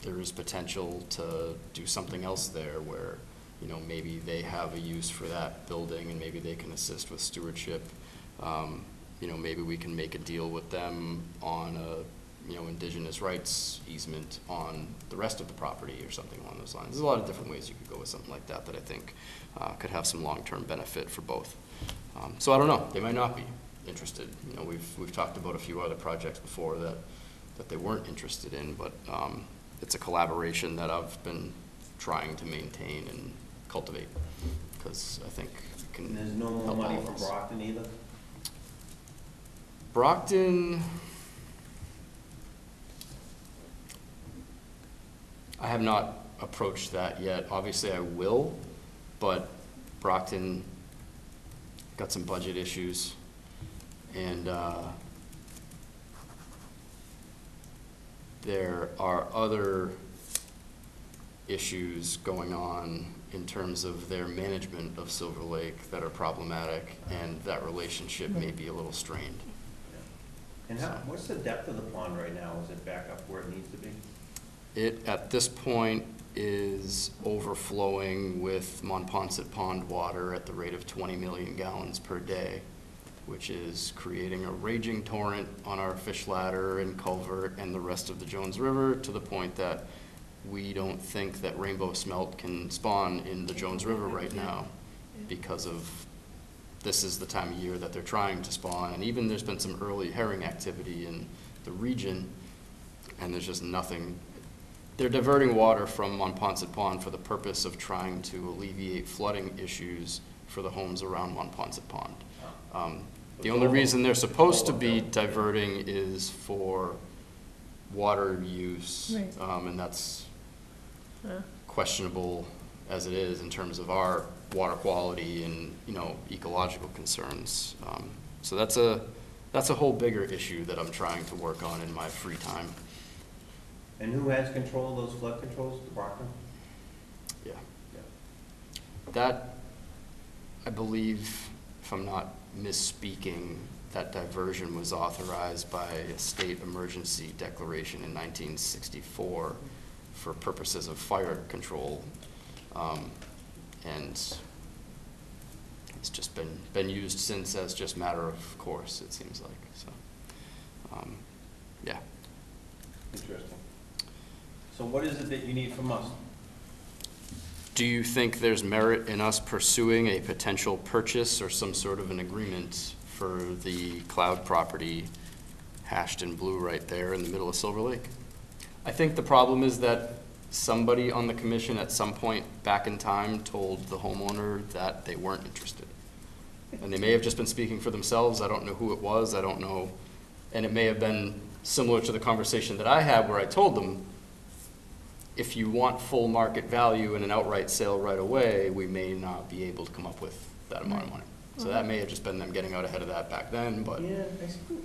There is potential to do something else there where, maybe they have a use for that building and maybe they can assist with stewardship. Maybe we can make a deal with them on a, indigenous rights easement on the rest of the property or something along those lines. There's a lot of different ways you could go with something like that I think could have some long-term benefit for both. So I don't know, they might not be interested. We've talked about a few other projects before that they weren't interested in, but it's a collaboration that I've been trying to maintain and cultivate because I think it can And there's no more help money all of from us. Brockton either? Brockton, I have not approached that yet. Obviously I will, but Brockton got some budget issues and there are other issues going on in terms of their management of Silver Lake that are problematic, and that relationship may be a little strained. And what's the depth of the pond right now? Is it back up where it needs to be? It, at this point, is overflowing with Monpont Pond water at the rate of 20 million gallons per day, which is creating a raging torrent on our fish ladder and culvert and the rest of the Jones River, to the point that we don't think that rainbow smelt can spawn in the Jones River right now because of this is the time of year that they're trying to spawn. And even there's been some early herring activity in the region, and there's just nothing. They're diverting water from Monpont Pond for the purpose of trying to alleviate flooding issues for the homes around Monpont Pond. The only reason they're supposed to be diverting is for water use, Right. and that's questionable as it is in terms of our water quality and ecological concerns. So that's a that's a whole bigger issue that I'm trying to work on in my free time. And who has control of those flood controls, Department? Yeah. That, I believe, if I'm not misspeaking, that diversion was authorized by a state emergency declaration in 1964 for purposes of fire control. And it's just been used since as just matter of course, it seems like. So, yeah. Interesting. So what is it that you need from us? Do you think there's merit in us pursuing a potential purchase or some sort of an agreement for the cloud property hashed in blue right there in the middle of Silver Lake? I think the problem is that somebody on the commission at some point back in time told the homeowner that they weren't interested. And they may have just been speaking for themselves. I don't know who it was. I don't know. And it may have been similar to the conversation that I had where I told them, if you want full market value and an outright sale right away, we may not be able to come up with that amount of money. So that may have just been them getting out ahead of that back then, but. Yeah,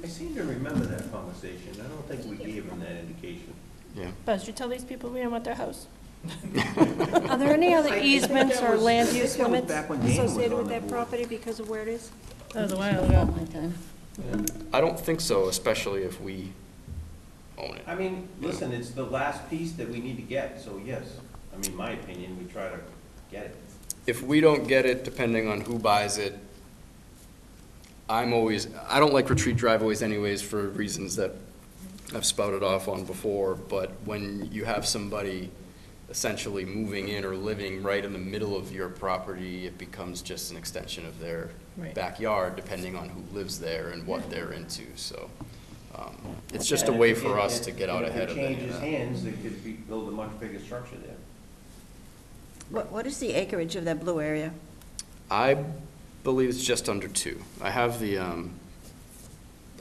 I seem to remember that conversation. I don't think we gave them that indication. Yeah. Buzz, you tell these people we don't want their house. Are there any other I think easements that or was- land I use think that was limits back when Dana was associated on with the that board. property because of where it is? That was a while ago. My time. I don't think so, especially if we own it. I mean, listen, it's the last piece that we need to get, so yes. I mean, my opinion, we try to get it. If we don't get it, depending on who buys it, I don't like retreat driveways anyways for reasons that I've spouted off on before, but when you have somebody essentially moving in or living right in the middle of your property, it becomes just an extension of their Right. backyard, depending on who lives there and what they're into, so. It's just a And way if it- for us and- to get out ahead of And any if it of changes that. hands, they could build a much bigger structure there. What is the acreage of that blue area? I believe it's just under 2. I have the, I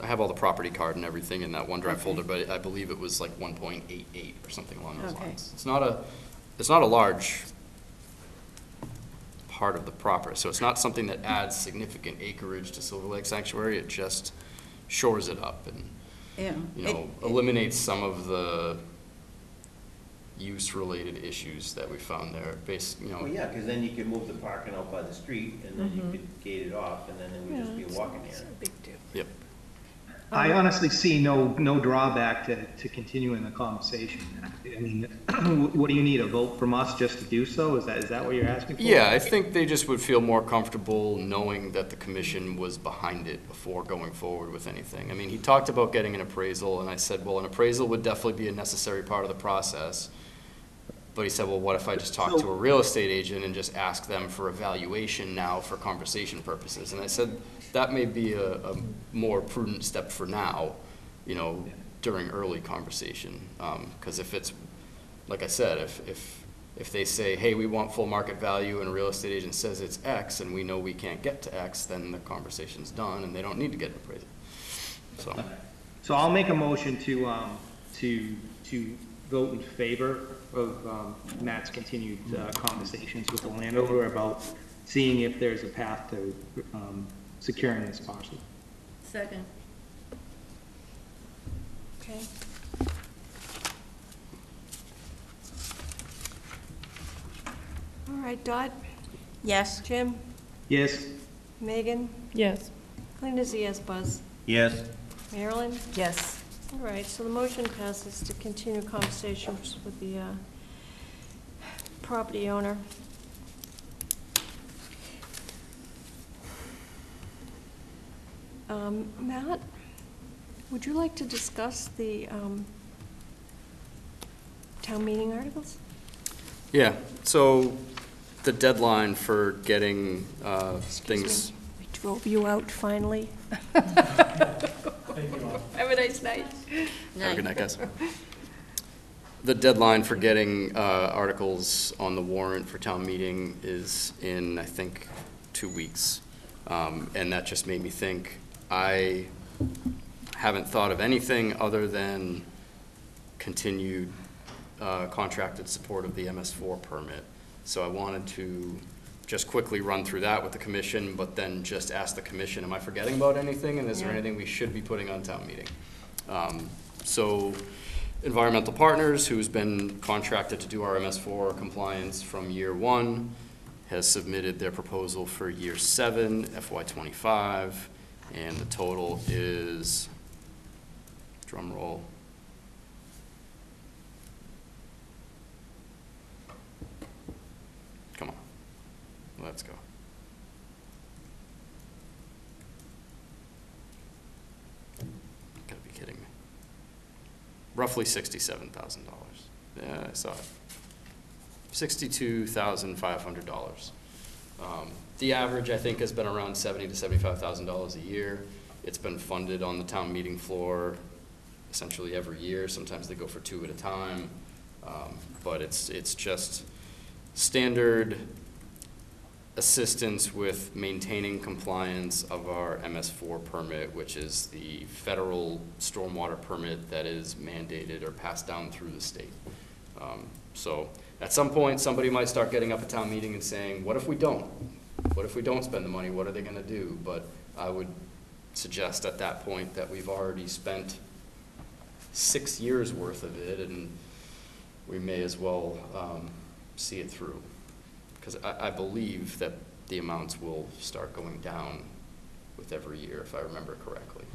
have all the property card and everything in that OneDrive folder, but I believe it was like 1.88 or something along those Okay. lines. It's not a large part of the property, so it's not something that adds significant acreage to Silver Lake Sanctuary. It just shores it up and, Yeah. you know, eliminates some of the use-related issues that we found there. Well, yeah, because then you could move the parking out by the street, and then you could gate it off, and then it would just be a walking area. Yep. I honestly see no drawback to continuing the conversation. I mean, what do you need, a vote from us just to do so? Is that what you're asking for? Yeah, I think they just would feel more comfortable knowing that the commission was behind it before going forward with anything. I mean, he talked about getting an appraisal, and I said, well, an appraisal would definitely be a necessary part of the process. But he said, well, what if I just talk to a real estate agent and just ask them for a valuation now for conversation purposes? And I said, that may be a more prudent step for now, you know, during early conversation. Because if it's, like I said, if they say, hey, we want full market value, and a real estate agent says it's X, and we know we can't get to X, then the conversation's done, and they don't need to get an appraisal. So I'll make a motion to vote in favor of Matt's continued conversations with the landowner about seeing if there's a path to securing this parcel. Second. Okay. All right, Dot, Yes. Jim, Yes? Megan, Yes. Linda's a yes, Buzz. Yes. Marilyn? Yes. All right, so the motion passes to continue conversations with the property owner. Matt, would you like to discuss the town meeting articles? Yeah, so the deadline for getting Excuse things. me, we drove you out finally. Have a nice night. Have a good night, guys. The deadline for getting articles on the warrant for town meeting is in, I think, 2 weeks. And that just made me think, I haven't thought of anything other than continued contracted support of the MS4 permit. So I wanted to just quickly run through that with the commission, but then just ask the commission, am I forgetting about anything? And is there Yeah. anything we should be putting on town meeting? So Environmental Partners, who's been contracted to do our MS4 compliance from year 1, has submitted their proposal for year 7, FY25, and the total is, drum roll, come on, let's go. Gotta be kidding me. Roughly $67,000. Yeah, I saw it. $62,500. The average, I think, has been around $70,000 to $75,000 a year. It's been funded on the town meeting floor essentially every year. Sometimes they go for 2 at a time, but it's just standard assistance with maintaining compliance of our MS4 permit, which is the federal stormwater permit that is mandated or passed down through the state. So at some point, somebody might start getting up at town meeting and saying, what if we don't? What if we don't spend the money? What are they gonna do? But I would suggest at that point that we've already spent 6 years worth of it, and we may as well see it through. Because I believe that the amounts will start going down with every year, if I remember correctly.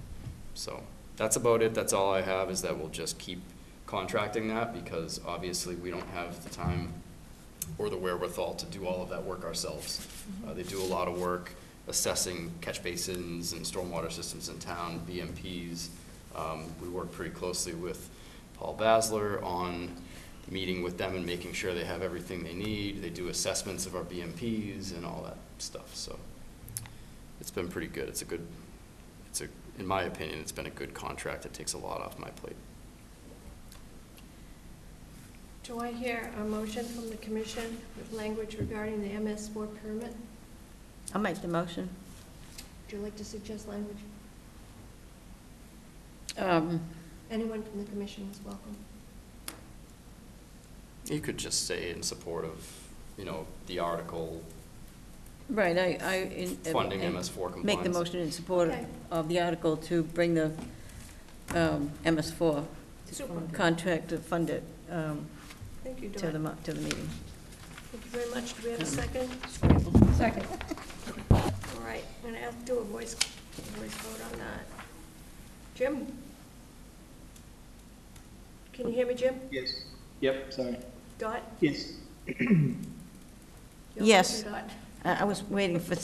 So that's about it. That's all I have, is that we'll just keep contracting that, because obviously we don't have the time or the wherewithal to do all of that work ourselves. They do a lot of work assessing catch basins and stormwater systems in town, BMPs. We work pretty closely with Paul Basler on meeting with them and making sure they have everything they need. They do assessments of our BMPs and all that stuff. So it's been pretty good. In my opinion, it's been a good contract. It takes a lot off my plate. Do I hear a motion from the commission with language regarding the MS4 permit? I'll make the motion. Would you like to suggest language? Um, Anyone from the commission is welcome. You could just say in support of, the article Right, funding MS4 compliance. make the motion in support Okay. of the article to bring the MS4 Super. contract to fund it Thank you, to Dawn. the meeting. Thank you very much. Do we have a second? Second. All right, I'm gonna have to do a voice vote on that. Jim? Can you hear me, Jim? Yes. Yep, sorry. Dot? Yes. You'll Yes. say Dot. I was waiting for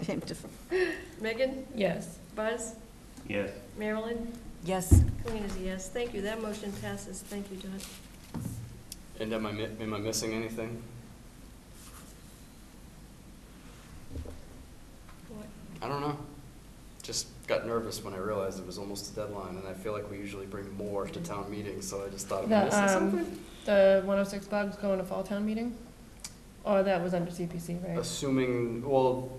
him to, Megan? Yes. Buzz? Yes. Marilyn? yes. Colleen is a yes. Thank you. That motion passes. Thank you, Dot. And am I missing anything? What? I don't know. Just got nervous when I realized it was almost a deadline, and I feel like we usually bring more to town meetings, so I just thought, am I missing something? The 106 bugs going to fall town meeting? Or that was under CPC, right? Assuming,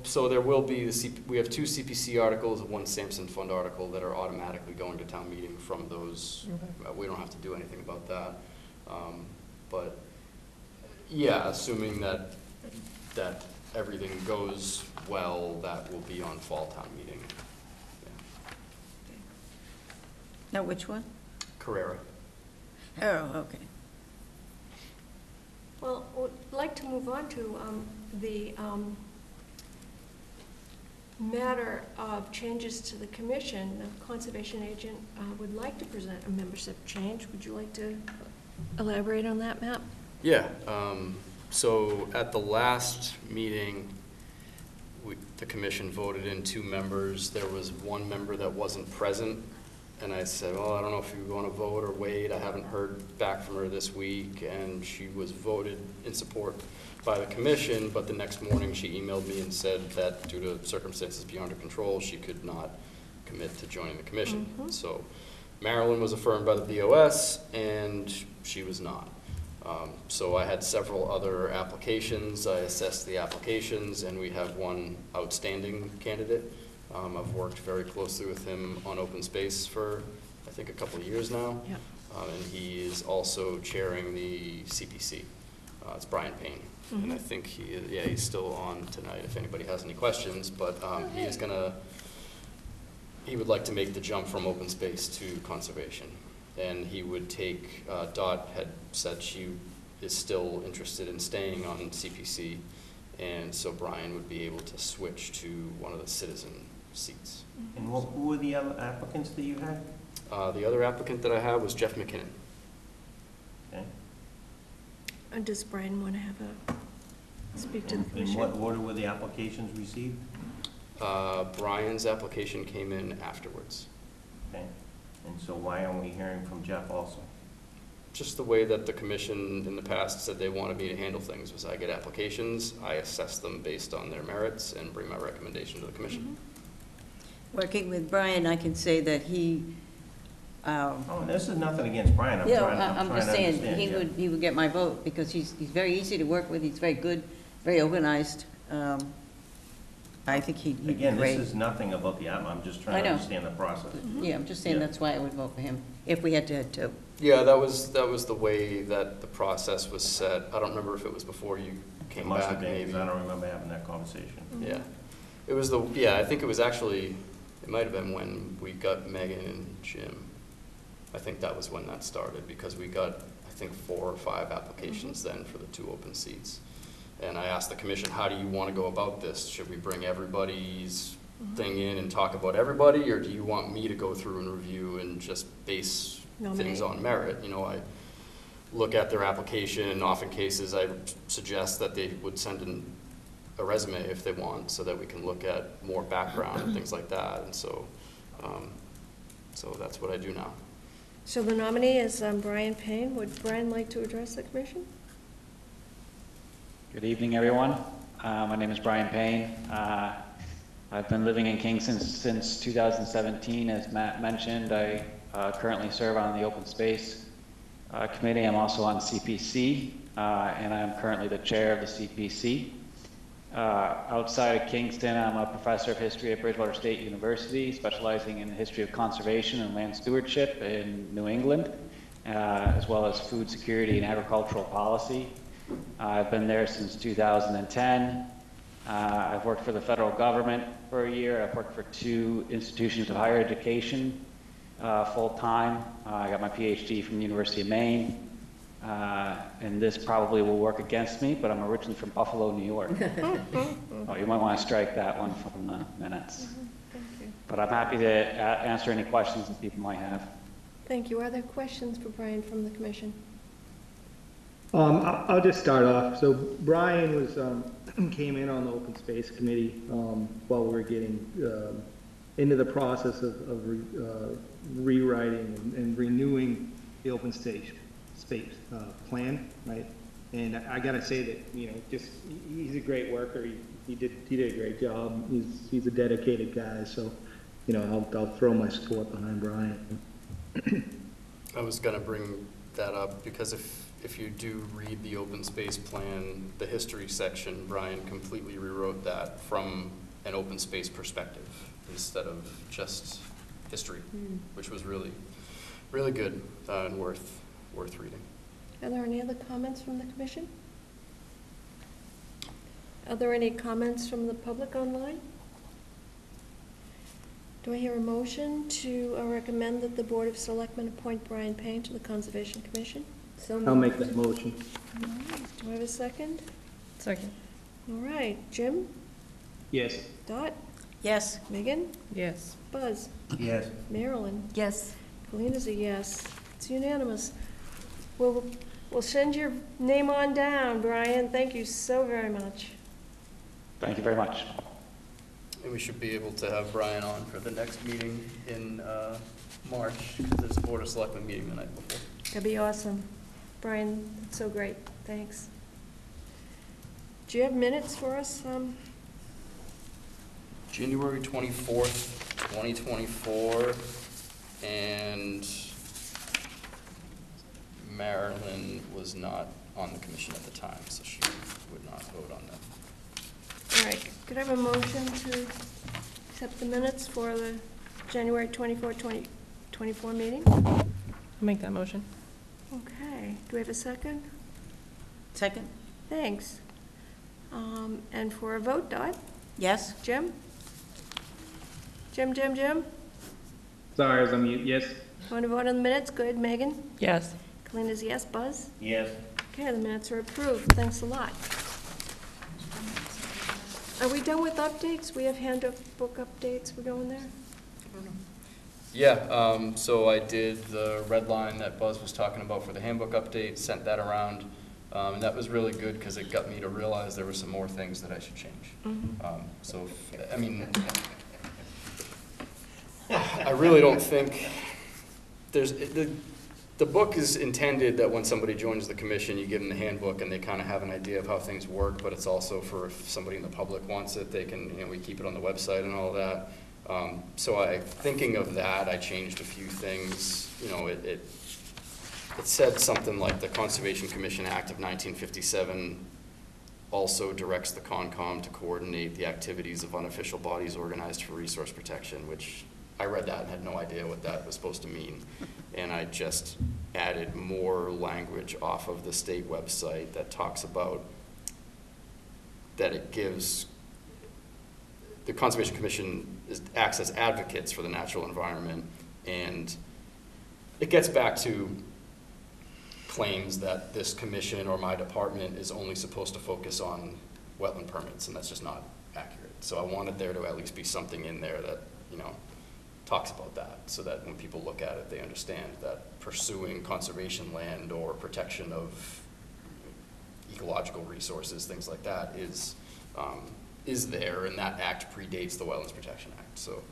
so there will be, we have 2 CPC articles, 1 Sampson Fund article that are automatically going to town meeting from those. Okay. We don't have to do anything about that. But, yeah, assuming that everything goes well, that will be on fall town meeting. Now, which one? Carrera. Oh, okay. Well, would like to move on to the matter of changes to the commission. The conservation agent would like to present a membership change. Would you like to elaborate on that, Matt? Yeah, so at the last meeting, the commission voted in 2 members. There was 1 member that wasn't present, and I said, well, I don't know if you want to vote or wait. I haven't heard back from her this week, and she was voted in support by the commission, but the next morning she emailed me and said that due to circumstances beyond her control, she could not commit to joining the commission. Mhm. So Marilyn was affirmed by the BOS, and she was not. So I had several other applications. I assessed the applications, and we have 1 outstanding candidate. I've worked very closely with him on open space for, I think, a couple of years now. Yep. And he is also chairing the CPC. It's Brian Payne. And I think he's still on tonight if anybody has any questions, but he would like to make the jump from open space to conservation. And he would take, Dot had said she is still interested in staying on CPC, and so Brian would be able to switch to one of the citizen seats. And who were the other applicants that you had? The other applicant that I had was Jeff McKinnon. Okay. Does Brian want to have speak to the In commission? what order were the applications received? Brian's application came in afterwards. Okay. And so why aren't we hearing from Jeff also? Just the way that the commission in the past said they wanted me to handle things was I get applications, I assess them based on their merits, and bring my recommendation to the commission. Working with Brian, I can say that he, Oh, and this is nothing against Brian, I'm trying to just saying, understand. he would get my vote, because he's very easy to work with, he's very good, very organized. I think he'd be Again, great. this is nothing about the I'm just trying I to know. understand the process. Yeah, I'm just saying Yeah. that's why I would vote for him, if we had to have two. Yeah, that was the way that the process was set. I don't remember if it was before you It came must back, have been, maybe. because I don't remember having that conversation. Yeah. It was I think it was actually, it might have been when we got Megan and Jim. I think that was when that started, because we got, I think, 4 or 5 applications then for the 2 open seats. And I asked the commission, how do you want to go about this? Should we bring everybody's thing in and talk about everybody, or do you want me to go through and review and just base things on merit? You know, I look at their application, and often cases I suggest that they would send in a resume if they want, so that we can look at more background and things like that. And so, so that's what I do now. So the nominee is Brian Payne. Would Brian like to address the commission? Good evening, everyone. My name is Brian Payne. I've been living in Kingston since 2017. As Matt mentioned, I currently serve on the Open Space Committee. I'm also on CPC, and I'm currently the chair of the CPC. Outside of Kingston, I'm a professor of history at Bridgewater State University, specializing in the history of conservation and land stewardship in New England, as well as food security and agricultural policy. I've been there since 2010. I've worked for the federal government for a year. I've worked for 2 institutions of higher education full-time. I got my PhD from the University of Maine. And this probably will work against me, but I'm originally from Buffalo, New York. Oh, you might want to strike that one from the minutes. Thank you. But I'm happy to answer any questions that people might have. Thank you. Are there questions for Brian from the commission? I'll just start off. So Brian was, came in on the Open Space Committee while we were getting into the process of rewriting and renewing the open space plan, right? And I gotta say that, you know, just, he's a great worker. He did a great job. He's a dedicated guy. So, you know, I'll throw my support behind Brian. I was gonna bring that up because if you do read the open space plan, the history section, Brian completely rewrote that from an open space perspective instead of just history, which was really, really good and worth reading. Are there any other comments from the commission? Are there any comments from the public online? Do I hear a motion to recommend that the Board of Selectmen appoint Brian Payne to the Conservation Commission? So I'll make that motion. All right. Do I have a second? Second. All right. Jim? Yes. Dot? Yes. Megan? Yes. Buzz? Yes. Marilyn? Yes. Colleen is a yes. It's unanimous. We'll send your name on down, Brian. Thank you so very much. Thank you very much. And we should be able to have Brian on for the next meeting in March, because there's a Board of Selectmen meeting the night before. That'd be awesome. Brian, that's so great. Thanks. Do you have minutes for us? January 24th, 2024, and Marilyn was not on the commission at the time, so she would not vote on that. All right. Could I have a motion to accept the minutes for the January 24, 2024 meeting? I'll make that motion. Okay. Do we have a second? Second? Thanks. And for a vote, Dot? Yes? Jim? Jim? Sorry, I was on mute, yes? Want to vote on the minutes? Good. Megan? Yes. Kalina's yes. Buzz? Yes. Okay, the minutes are approved. Thanks a lot. Are we done with updates? We have handbook updates. We're going there? Yeah, so I did the red line that Buzz was talking about for the handbook update, sent that around, and that was really good because it got me to realize there were some more things that I should change. So, I mean, I really don't think there's, the book is intended that when somebody joins the commission, you give them the handbook and they kind of have an idea of how things work, but it's also for if somebody in the public wants it, they can, you know, we keep it on the website and all of that. So thinking of that, I changed a few things. You know, it said something like the Conservation Commission Act of 1957 also directs the Concom to coordinate the activities of unofficial bodies organized for resource protection, which I read that and had no idea what that was supposed to mean. And I just added more language off of the state website that talks about that it gives the Conservation Commission acts as advocates for the natural environment, and it gets back to claims that this commission or my department is only supposed to focus on wetland permits, and that's just not accurate. So I wanted there to at least be something in there that, you know, talks about that, so that when people look at it, they understand that pursuing conservation land or protection of ecological resources, things like that, is there, and that act predates the Wetlands Protection Act. So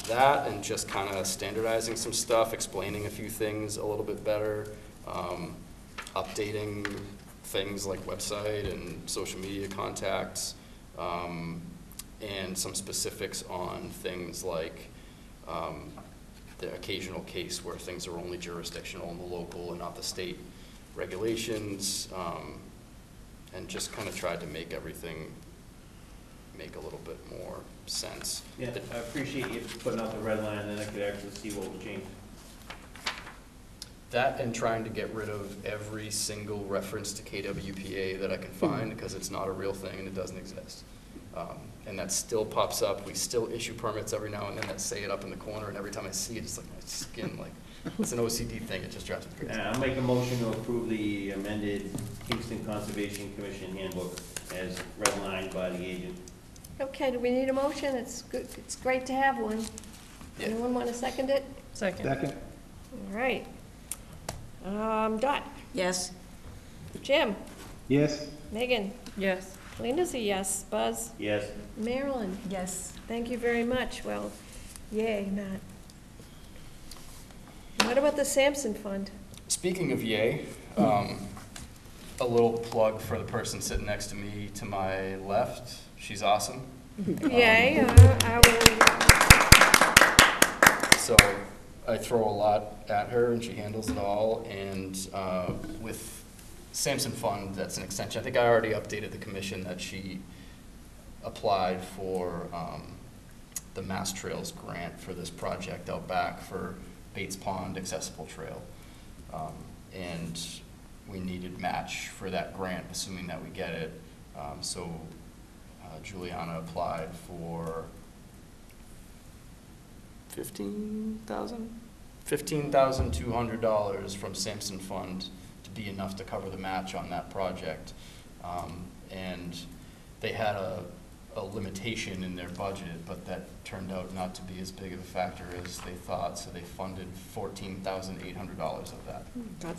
that, and just kind of standardizing some stuff, explaining a few things a little bit better, updating things like website and social media contacts, and some specifics on things like the occasional case where things are only jurisdictional in the local and not the state regulations, and just kind of tried to make everything make a little bit more sense. Yeah, I appreciate you putting out the red line, and then I could actually see what was changed. That and trying to get rid of every single reference to KWPA that I can find, because it's not a real thing and it doesn't exist. And that still pops up. We still issue permits every now and then that say it up in the corner, and every time I see it, it's like my skin, like, it's an OCD thing. It just drives me crazy. I'll make a motion to approve the amended Kingston Conservation Commission handbook as redlined by the agent. Okay, do we need a motion? It's good. It's great to have one. Yeah. Anyone want to second it? Second. All right. Dot? Yes? Jim? Yes? Megan? Yes. Linda's a yes. Buzz? Yes. Marilyn? Yes. Thank you very much. Well, yay, Matt. What about the Sampson Fund? Speaking of yay, a little plug for the person sitting next to me to my left. She's awesome. Yay, I will. So I throw a lot at her and she handles it all. And with Sampson Fund, that's an extension. I think I already updated the commission that she applied for the Mass Trails grant for this project out back for Bates Pond Accessible Trail. And we needed match for that grant, assuming that we get it. So Juliana applied for $15,200 from Sampson Fund to be enough to cover the match on that project. And they had a limitation in their budget, but that turned out not to be as big of a factor as they thought, so they funded $14,800 of that.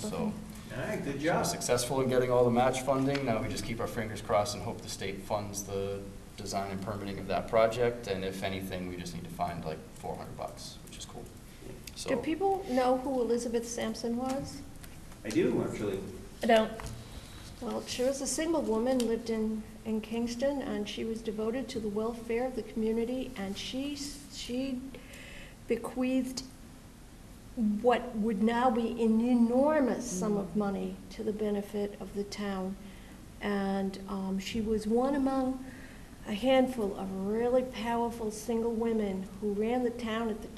So, All right, good so job. we're successful in getting all the match funding. Now we just keep our fingers crossed and hope the state funds the design and permitting of that project, and if anything, we just need to find like $400, which is cool. Do So, people know who Elizabeth Sampson was? I do, actually. I don't. Well, she was a single woman, lived in Kingston, and she was devoted to the welfare of the community, and she bequeathed what would now be an enormous sum of money to the benefit of the town. And she was one among a handful of really powerful single women who ran the town at the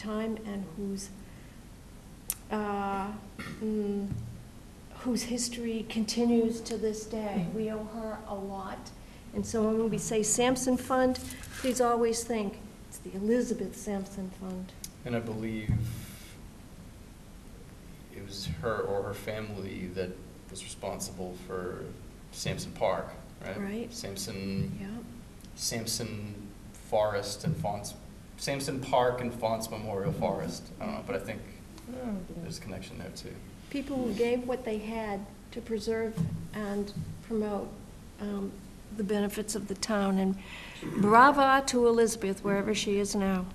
whose history continues to this day. We owe her a lot. And so when we say Sampson Fund, please always think it's the Elizabeth Sampson Fund. And I believe it was her or her family that was responsible for Sampson Park, right? Right. Sampson, Yeah. Sampson Forest and Fonts, Sampson Park and Fonts Memorial Forest. I don't know, but I think there's a connection there too. People who gave what they had to preserve and promote the benefits of the town. And brava to Elizabeth, wherever she is now.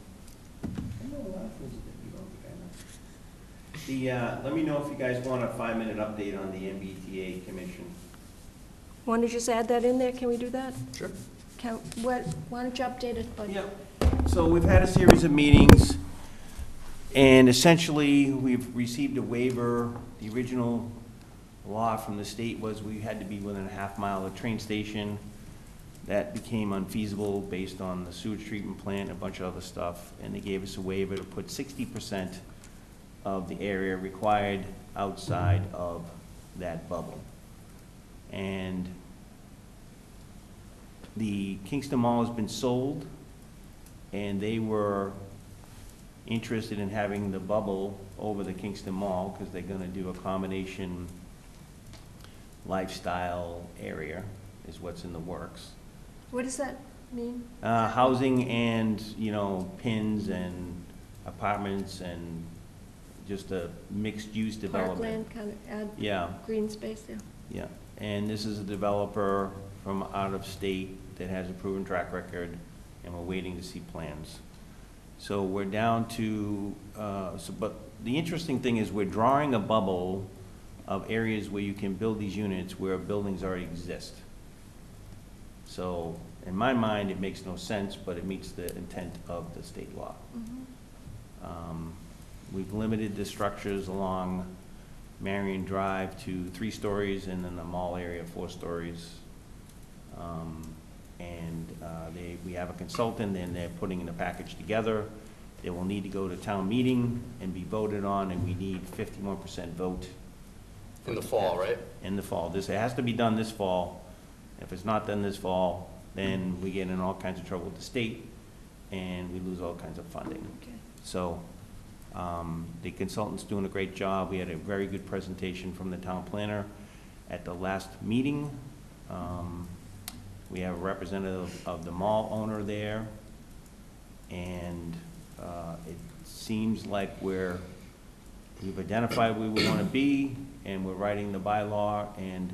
Let me know if you guys want a 5-minute update on the MBTA commission. Want to just add that in there? Can we do that? Sure. Why don't you update it, bud? Yeah. So we've had a series of meetings, and essentially, we've received a waiver. The original law from the state was we had to be within a half-mile of the train station. That became unfeasible based on the sewage treatment plant and a bunch of other stuff, and they gave us a waiver to put 60% of the area required outside of that bubble. And the Kingston Mall has been sold, and they were interested in having the bubble over the Kingston Mall because they're gonna do a combination lifestyle area is what's in the works. What does that mean? Housing and, you know, pins and apartments and just a mixed-use development. Parkland, kind of add Yeah. green space, yeah. Yeah, and this is a developer from out of state that has a proven track record, and we're waiting to see plans. So we're down to, but the interesting thing is we're drawing a bubble of areas where you can build these units where buildings already exist. So in my mind, it makes no sense, but it meets the intent of the state law. We've limited the structures along Marion Drive to 3 stories, and in the mall area, 4 stories. We have a consultant, and they're putting the package together. It will need to go to town meeting and be voted on, and we need 51% vote. In the fall, right? In the fall. It has to be done this fall. If it's not done this fall, then we get in all kinds of trouble with the state, and we lose all kinds of funding. Okay. So, the consultant's doing a great job. We had a very good presentation from the town planner at the last meeting. We have a representative of the mall owner there, and it seems like we've identified where we want to be, and we're writing the bylaw, and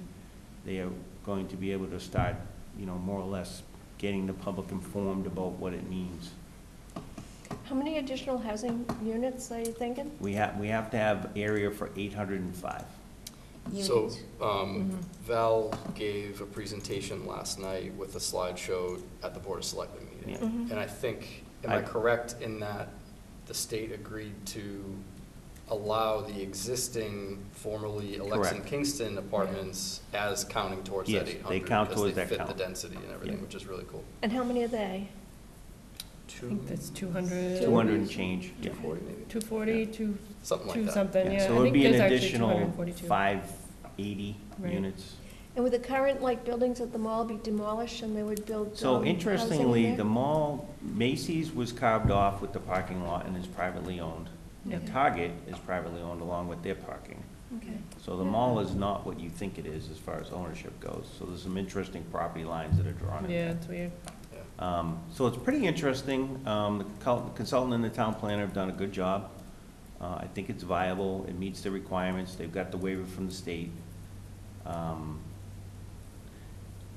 they are going to be able to start, you know, more or less getting the public informed about what it means. How many additional housing units are you thinking? We have to have area for 805. So, Val gave a presentation last night with a slideshow at the Board of Selectmen meeting. Yeah. And I think, am I correct in that the state agreed to allow the existing formerly Alexa Correct. Kingston apartments as counting towards that Yes, 800? they count towards that Because they count. fit the density and everything, Yeah. which is really cool. And how many are they? I think that's 200. 200 and change, yeah. 240 maybe, 240, something like two that. something, yeah. So I it would think be an there's actually additional 242. 580 Right. units. And would the current, like, buildings at the mall be demolished and they would build So housing interestingly, there? the mall, Macy's was carved off with the parking lot and is privately owned. Yep. And Target is privately owned along with their parking. Okay. So the mall is not what you think it is as far as ownership goes. So there's some interesting property lines that are drawn in Yeah, there. it's weird. So it's pretty interesting. The consultant and the town planner have done a good job. I think it's viable. It meets the requirements. They've got the waiver from the state.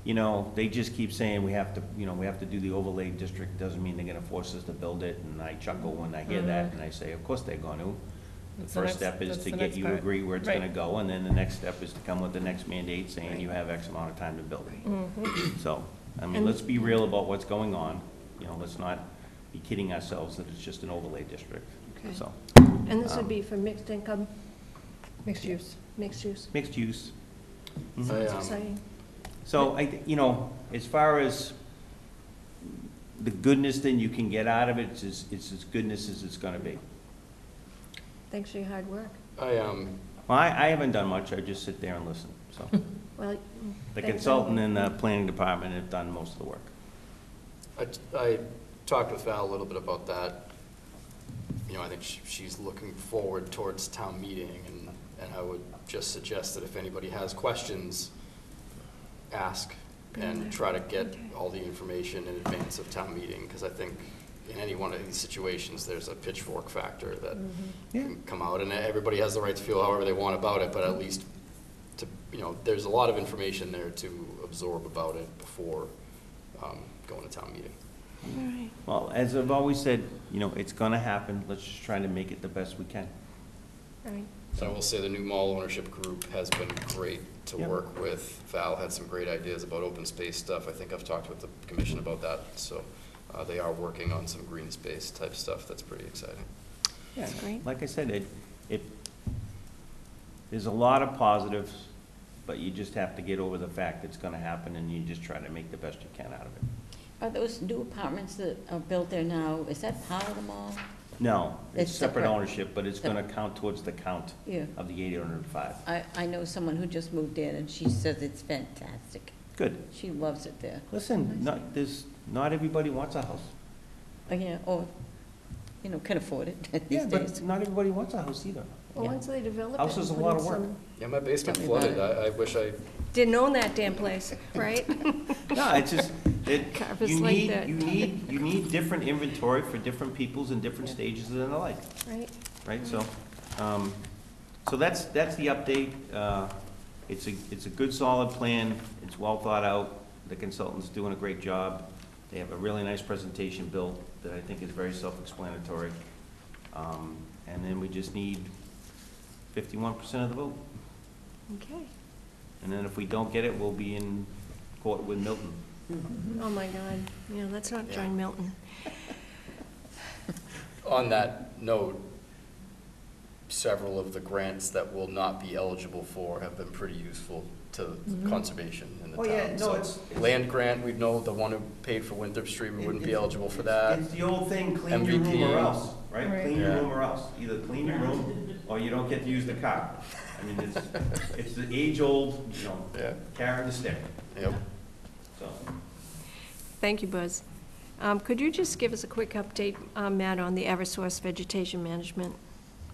You know, they just keep saying we have to, you know, we have to do the overlay district. Doesn't mean they're gonna force us to build it. And I chuckle when I hear that, and I say, of course they're going to. The That's the first next- step is that's to the get next you to part. agree where it's Right. gonna go, and then the next step is to come with the next mandate saying you have X amount of time to build it. So, I mean, And- let's be real about what's going on. You know, let's not be kidding ourselves that it's just an overlay district. Okay. So, And this would be for mixed income, Mixed use. mixed use. mixed use. I, That's exciting. So you know, as far as the goodness that you can get out of it, it's as goodness as it's gonna be. Thanks for your hard work. I Well, I haven't done much, I just sit there and listen, so. Well, The thanks consultant anyway. and the planning department have done most of the work. I talked with Val a little bit about that. You know, I think she's looking forward towards town meeting, and I would just suggest that if anybody has questions, ask and try to get all the information in advance of town meeting, because I think in any one of these situations, there's a pitchfork factor that can come out, and everybody has the right to feel however they want about it, but at least you know, there's a lot of information there to absorb about it before going to town meeting. All right. Well, as I've always said, you know, it's gonna happen, let's just try to make it the best we can. All right. So I will say the new mall ownership group has been great to Yep. work with. Val had some great ideas about open space stuff. I think I've talked with the commission about that, so they are working on some green space type stuff that's pretty exciting. Yeah, That's great. like I said, there's a lot of positives, but you just have to get over the fact it's gonna happen, and you just try to make the best you can out of it. Are those new apartments that are built there now, is that part of the mall? No, it's It's separate separate. ownership, but it's gonna count towards the count Yeah. of the 805. I know someone who just moved in, and she says it's fantastic. Good. She loves it there. Listen, not everybody wants a house. Yeah, or, you know, can afford it these Yeah, days. but not everybody wants a house either. Well, Yeah. once they develop it. House is a and lot put of in work. some- Yeah, my basement Tell me about flooded. I wish I, Didn't own that damn place, right? No, it's just, Carpets you like need, that. you need different inventory for different peoples in different stages of their life, Right. right? So, so that's the update. It's a good, solid plan. It's well thought out. The consultant's doing a great job. They have a really nice presentation built that I think is very self-explanatory. And then we just need 51% of the vote. Okay. And then if we don't get it, we'll be in court with Milton. Oh, my God. Yeah, let's not join Milton. on that note, several of the grants that will not be eligible for have been pretty useful to Mm-hmm. conservation in the Oh, town. yeah, no, So it's- land grant, we know the one who paid for Winthrop Street, we wouldn't be eligible for that. It's the old thing, clean your room MVP. or else, right? Right. Clean your Yeah. room or else. Either clean your room or you don't get to use the car. I mean, it's the age-old, you know, Yeah, carrot and stick, yep. so. Thank you, Buzz. Could you just give us a quick update, Matt, on the Eversource vegetation management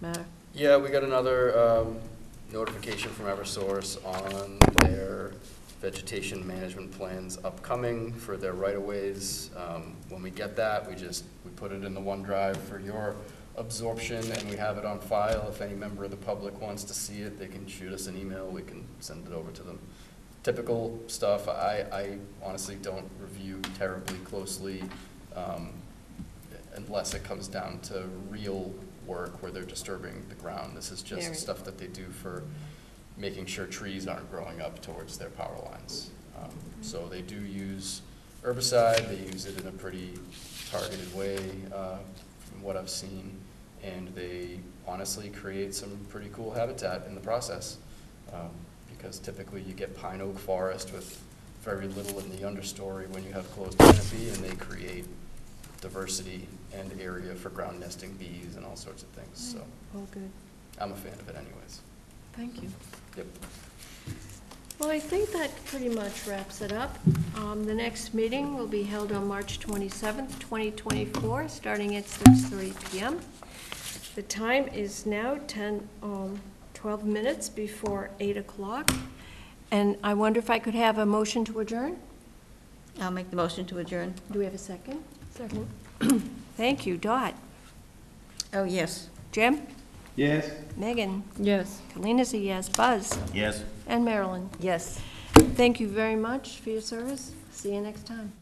matter? Yeah, we got another notification from Eversource on their vegetation management plans upcoming for their right-of-ways. When we get that, we put it in the OneDrive for your absorption, and we have it on file. If any member of the public wants to see it, they can shoot us an email, we can send it over to them. Typical stuff, I honestly don't review terribly closely unless it comes down to real work where they're disturbing the ground. This is just Very. stuff that they do for making sure trees aren't growing up towards their power lines. So they do use herbicide, they use it in a pretty targeted way from what I've seen, and they honestly create some pretty cool habitat in the process. Because typically you get pine oak forest with very little in the understory when you have closed canopy, and they create diversity and area for ground nesting bees and all sorts of things. So All good. I'm a fan of it anyways. Thank you. Yep. Well, I think that pretty much wraps it up. The next meeting will be held on March 27th, 2024, starting at 6:30 PM. The time is now 12 minutes before 8 o'clock. And I wonder if I could have a motion to adjourn? I'll make the motion to adjourn. Do we have a second? Second. Thank you. Dot? Oh, yes. Jim? Yes? Megan? Yes. Kalina's a yes. Buzz? Yes. And Marilyn? Yes. Thank you very much for your service. See you next time.